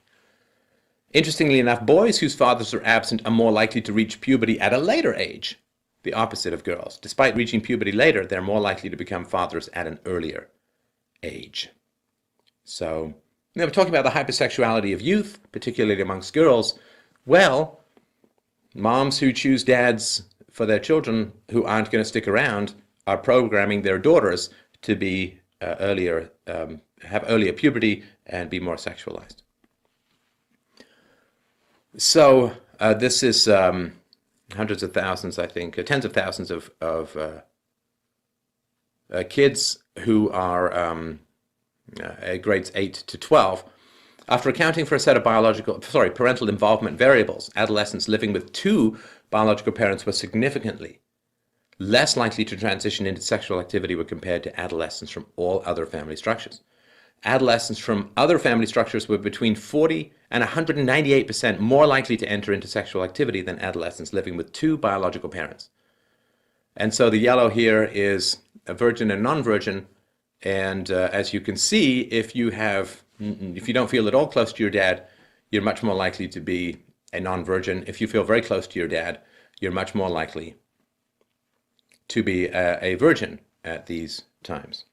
Interestingly enough, boys whose fathers are absent are more likely to reach puberty at a later age, the opposite of girls. Despite reaching puberty later, they're more likely to become fathers at an earlier age. So, we're talking about the hypersexuality of youth, particularly amongst girls. Well, moms who choose dads for their children who aren't going to stick around are programming their daughters to be have earlier puberty and be more sexualized. So this is hundreds of thousands, I think, tens of thousands of kids who are grades 8 to 12. After accounting for a set of parental involvement variables, adolescents living with two biological parents were significantly less likely to transition into sexual activity when compared to adolescents from all other family structures. Adolescents from other family structures were between 40 and 198% more likely to enter into sexual activity than adolescents living with two biological parents. And so the yellow here is a virgin and non-virgin, and as you can see, if you don't feel at all close to your dad, you're much more likely to be a non-virgin. If you feel very close to your dad, you're much more likely to be a virgin at these times.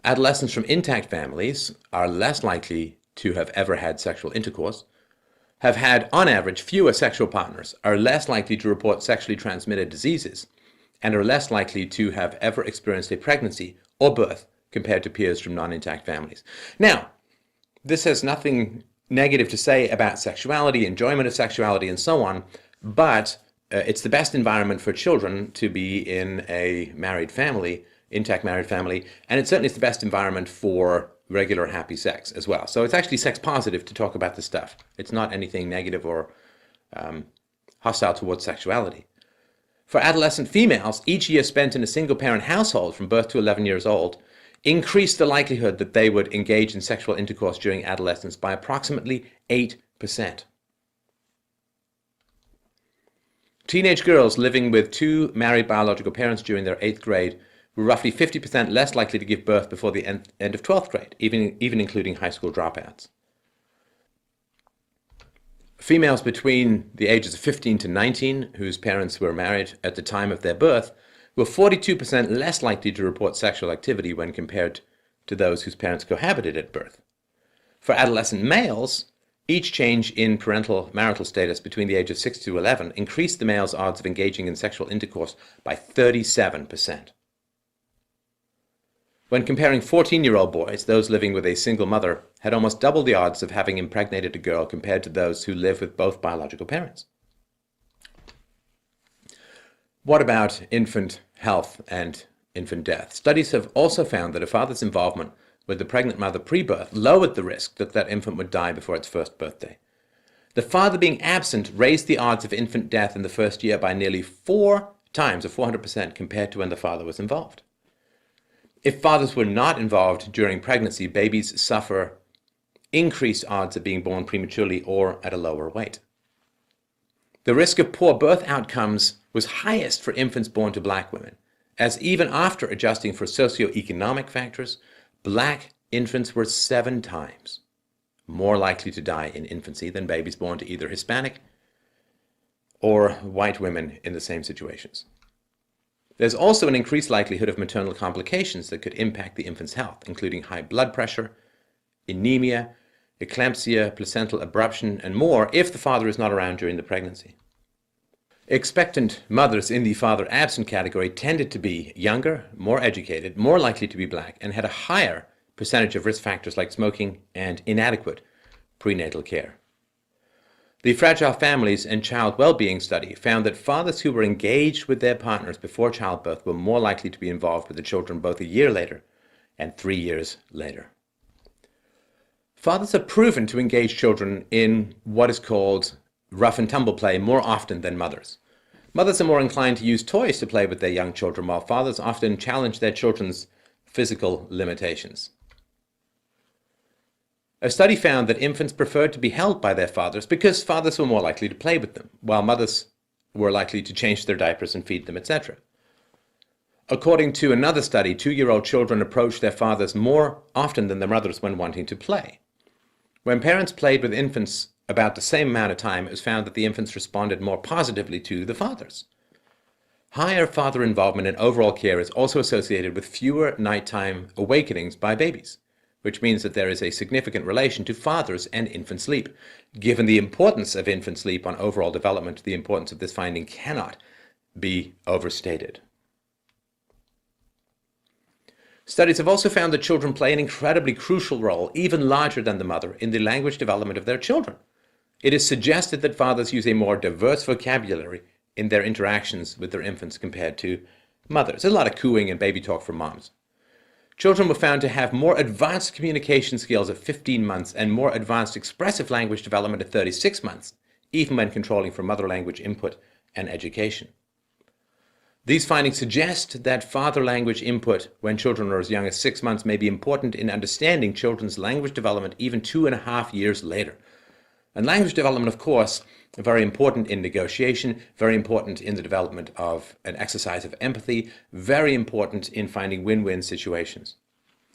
Adolescents from intact families are less likely to have ever had sexual intercourse, have had, on average, fewer sexual partners, are less likely to report sexually transmitted diseases, and are less likely to have ever experienced a pregnancy or birth compared to peers from non-intact families. Now, this has nothing negative to say about sexuality, enjoyment of sexuality, and so on, but it's the best environment for children to be in a married family, intact married family, and it certainly is the best environment for regular happy sex as well. So it's actually sex positive to talk about this stuff. It's not anything negative or hostile towards sexuality. For adolescent females, each year spent in a single-parent household from birth to 11 years old increased the likelihood that they would engage in sexual intercourse during adolescence by approximately 8%. Teenage girls living with two married biological parents during their 8th grade were roughly 50% less likely to give birth before the end of 12th grade, even including high school dropouts. Females between the ages of 15 to 19, whose parents were married at the time of their birth, were 42% less likely to report sexual activity when compared to those whose parents cohabited at birth. For adolescent males, each change in parental marital status between the age of 6 to 11 increased the male's odds of engaging in sexual intercourse by 37%. When comparing 14-year-old boys, those living with a single mother had almost double the odds of having impregnated a girl compared to those who live with both biological parents. What about infant health and infant death? Studies have also found that a father's involvement with the pregnant mother pre-birth lowered the risk that that infant would die before its first birthday. The father being absent raised the odds of infant death in the first year by nearly 4 times, or 400%, compared to when the father was involved. If fathers were not involved during pregnancy, babies suffer increased odds of being born prematurely or at a lower weight. The risk of poor birth outcomes was highest for infants born to black women, as even after adjusting for socioeconomic factors, black infants were 7 times more likely to die in infancy than babies born to either Hispanic or white women in the same situations. There's also an increased likelihood of maternal complications that could impact the infant's health, including high blood pressure, anemia, eclampsia, placental abruption, and more if the father is not around during the pregnancy. Expectant mothers in the father-absent category tended to be younger, more educated, more likely to be black, and had a higher percentage of risk factors like smoking and inadequate prenatal care. The Fragile Families and Child Well-Being Study found that fathers who were engaged with their partners before childbirth were more likely to be involved with the children both a year later and 3 years later. Fathers are proven to engage children in what is called rough and tumble play more often than mothers. Mothers are more inclined to use toys to play with their young children, while fathers often challenge their children's physical limitations. A study found that infants preferred to be held by their fathers because fathers were more likely to play with them, while mothers were likely to change their diapers and feed them, etc. According to another study, 2-year-old children approached their fathers more often than their mothers when wanting to play. When parents played with infants about the same amount of time, it was found that the infants responded more positively to the fathers. Higher father involvement in overall care is also associated with fewer nighttime awakenings by babies, which means that there is a significant relation to fathers and infant sleep. Given the importance of infant sleep on overall development, the importance of this finding cannot be overstated. Studies have also found that children play an incredibly crucial role, even larger than the mother, in the language development of their children. It is suggested that fathers use a more diverse vocabulary in their interactions with their infants compared to mothers. There's a lot of cooing and baby talk from moms. Children were found to have more advanced communication skills at 15 months and more advanced expressive language development at 36 months, even when controlling for mother language input and education. These findings suggest that father language input when children are as young as 6 months may be important in understanding children's language development even 2.5 years later. And language development, of course, very important in negotiation, very important in the development of an exercise of empathy, very important in finding win-win situations.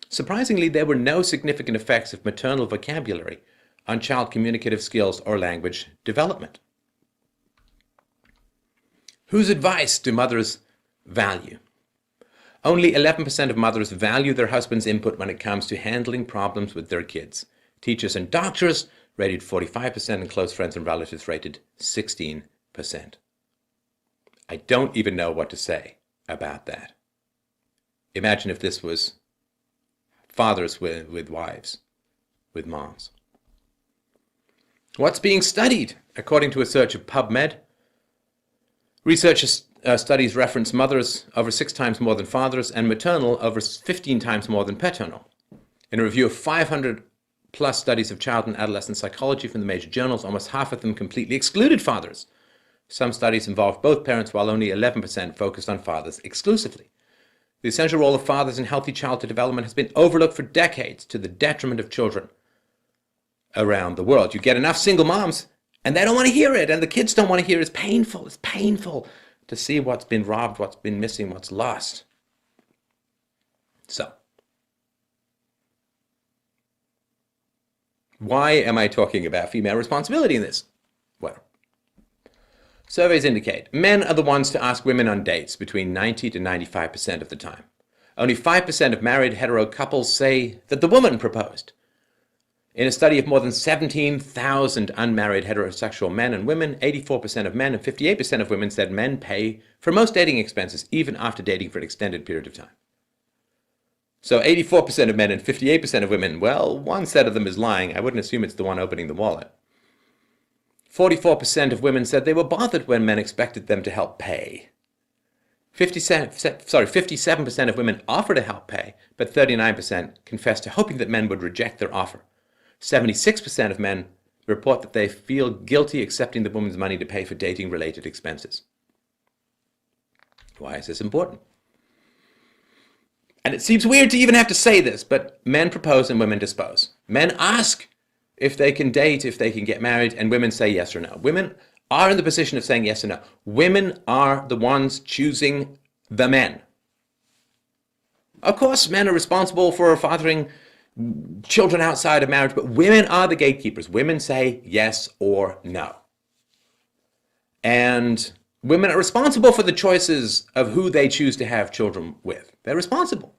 Surprisingly, there were no significant effects of maternal vocabulary on child communicative skills or language development. Whose advice do mothers value? Only 11% of mothers value their husband's input when it comes to handling problems with their kids. Teachers and doctors rated 45%, and close friends and relatives rated 16%. I don't even know what to say about that. Imagine if this was fathers with wives, with moms. What's being studied? According to a search of PubMed, researchers studies reference mothers over 6 times more than fathers and maternal over 15 times more than paternal. In a review of 500 plus studies of child and adolescent psychology from the major journals, almost half of them completely excluded fathers. Some studies involved both parents, while only 11% focused on fathers exclusively. The essential role of fathers in healthy childhood development has been overlooked for decades to the detriment of children around the world. You get enough single moms and they don't want to hear it, and the kids don't want to hear it. It's painful to see what's been robbed, what's been missing, what's lost. So, why am I talking about female responsibility in this? Well, surveys indicate men are the ones to ask women on dates between 90 to 95% of the time. Only 5% of married hetero couples say that the woman proposed. In a study of more than 17,000 unmarried heterosexual men and women, 84% of men and 58% of women said men pay for most dating expenses, even after dating for an extended period of time. So 84% of men and 58% of women, well, one set of them is lying. I wouldn't assume it's the one opening the wallet. 44% of women said they were bothered when men expected them to help pay. 57% of women offer to help pay, but 39% confessed to hoping that men would reject their offer. 76% of men report that they feel guilty accepting the woman's money to pay for dating-related expenses. Why is this important? And it seems weird to even have to say this, but men propose and women dispose. Men ask if they can date, if they can get married, and women say yes or no. Women are in the position of saying yes or no. Women are the ones choosing the men. Of course, men are responsible for fathering children outside of marriage, but women are the gatekeepers. Women say yes or no. And women are responsible for the choices of who they choose to have children with. They're responsible.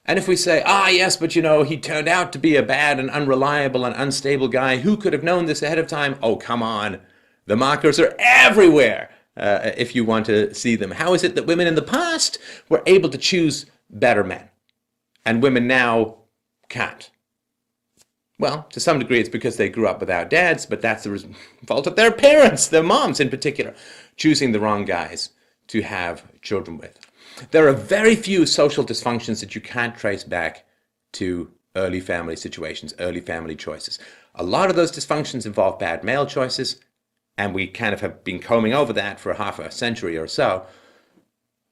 And if we say, yes, but he turned out to be a bad and unreliable and unstable guy, who could have known this ahead of time? Oh, come on. The markers are everywhere if you want to see them. How is it that women in the past were able to choose better men and women now can't? Well, to some degree, it's because they grew up without dads, but that's the fault of their parents, their moms in particular, choosing the wrong guys to have children with. There are very few social dysfunctions that you can't trace back to early family situations, early family choices. A lot of those dysfunctions involve bad male choices, and we kind of have been combing over that for half a century or so.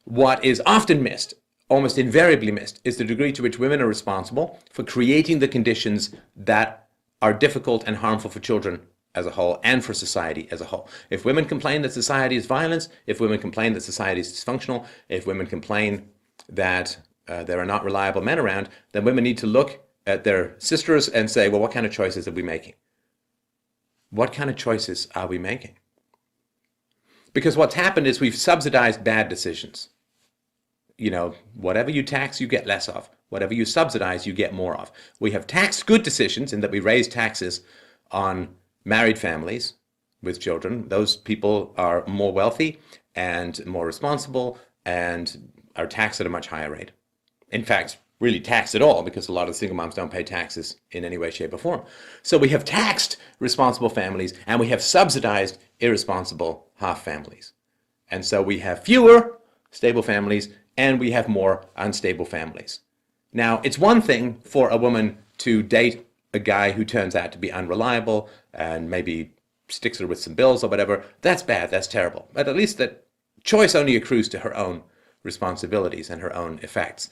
What is often missed, almost invariably missed, is the degree to which women are responsible for creating the conditions that are difficult and harmful for children as a whole and for society as a whole. If women complain that society is violent, if women complain that society is dysfunctional, if women complain that there are not reliable men around, then women need to look at their sisters and say, well, what kind of choices are we making? What kind of choices are we making? Because what's happened is we've subsidized bad decisions. You know, whatever you tax, you get less of. Whatever you subsidize, you get more of. We have taxed good decisions in that we raise taxes on married families with children. Those people are more wealthy and more responsible and are taxed at a much higher rate. In fact, really taxed at all, because a lot of single moms don't pay taxes in any way, shape, or form. So we have taxed responsible families and we have subsidized irresponsible half families. And so we have fewer stable families and we have more unstable families. Now, it's one thing for a woman to date a guy who turns out to be unreliable and maybe sticks her with some bills or whatever. That's bad, that's terrible. But at least that choice only accrues to her own responsibilities and her own effects.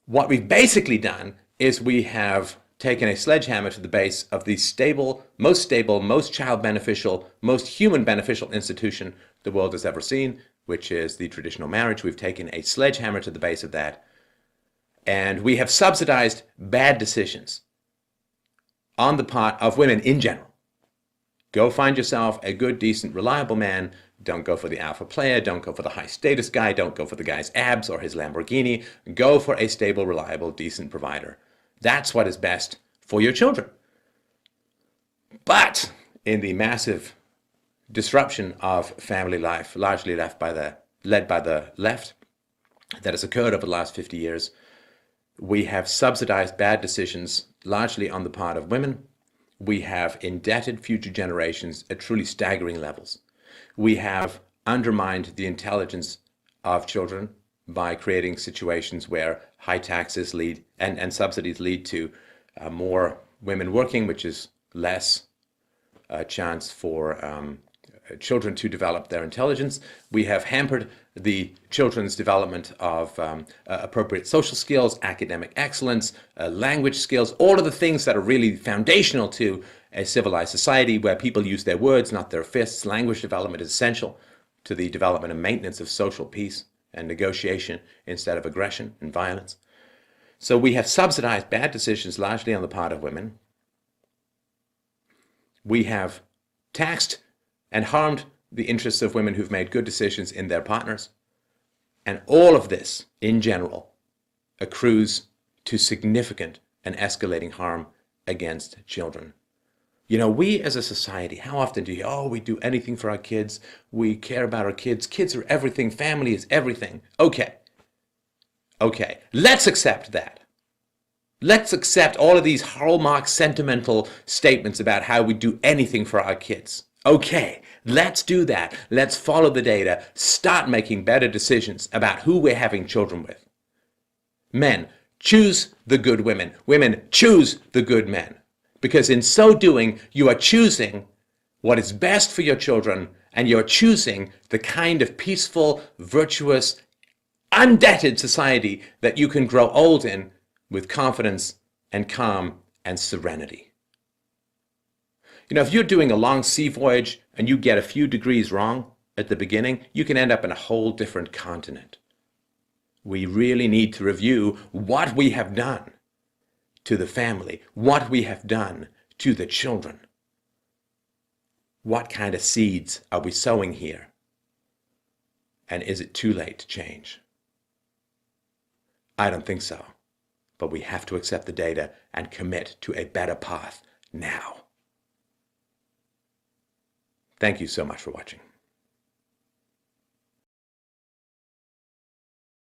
What we've basically done is we have taken a sledgehammer to the base of the stable, most child beneficial, most human beneficial institution the world has ever seen, which is the traditional marriage. We've taken a sledgehammer to the base of that, and we have subsidized bad decisions on the part of women in general. Go find yourself a good, decent, reliable man. Don't go for the alpha player. Don't go for the high status guy. Don't go for the guy's abs or his Lamborghini. Go for a stable, reliable, decent provider. That's what is best for your children. But in the massive disruption of family life, largely led by the left, that has occurred over the last 50 years, we have subsidized bad decisions largely on the part of women. We have indebted future generations at truly staggering levels. We have undermined the intelligence of children by creating situations where high taxes lead and subsidies lead to more women working, which is less chance for children to develop their intelligence. We have hampered the children's development of appropriate social skills, academic excellence, language skills, all of the things that are really foundational to a civilized society where people use their words, not their fists. Language development is essential to the development and maintenance of social peace and negotiation instead of aggression and violence. So we have subsidized bad decisions largely on the part of women. We have taxed and harmed the interests of women who've made good decisions in their partners. And all of this, in general, accrues to significant and escalating harm against children. You know, we as a society, how often do you hear, oh, we do anything for our kids, we care about our kids, kids are everything, family is everything. Okay, let's accept that. Let's accept all of these hallmark sentimental statements about how we do anything for our kids. Okay, let's do that. Let's follow the data. Start making better decisions about who we're having children with. Men, choose the good women. Women, choose the good men. Because in so doing, you are choosing what is best for your children, and you're choosing the kind of peaceful, virtuous, undebted society that you can grow old in with confidence and calm and serenity. You know, if you're doing a long sea voyage and you get a few degrees wrong at the beginning, you can end up in a whole different continent. We really need to review what we have done to the family, what we have done to the children. What kind of seeds are we sowing here? And is it too late to change? I don't think so. But we have to accept the data and commit to a better path now. Thank you so much for watching.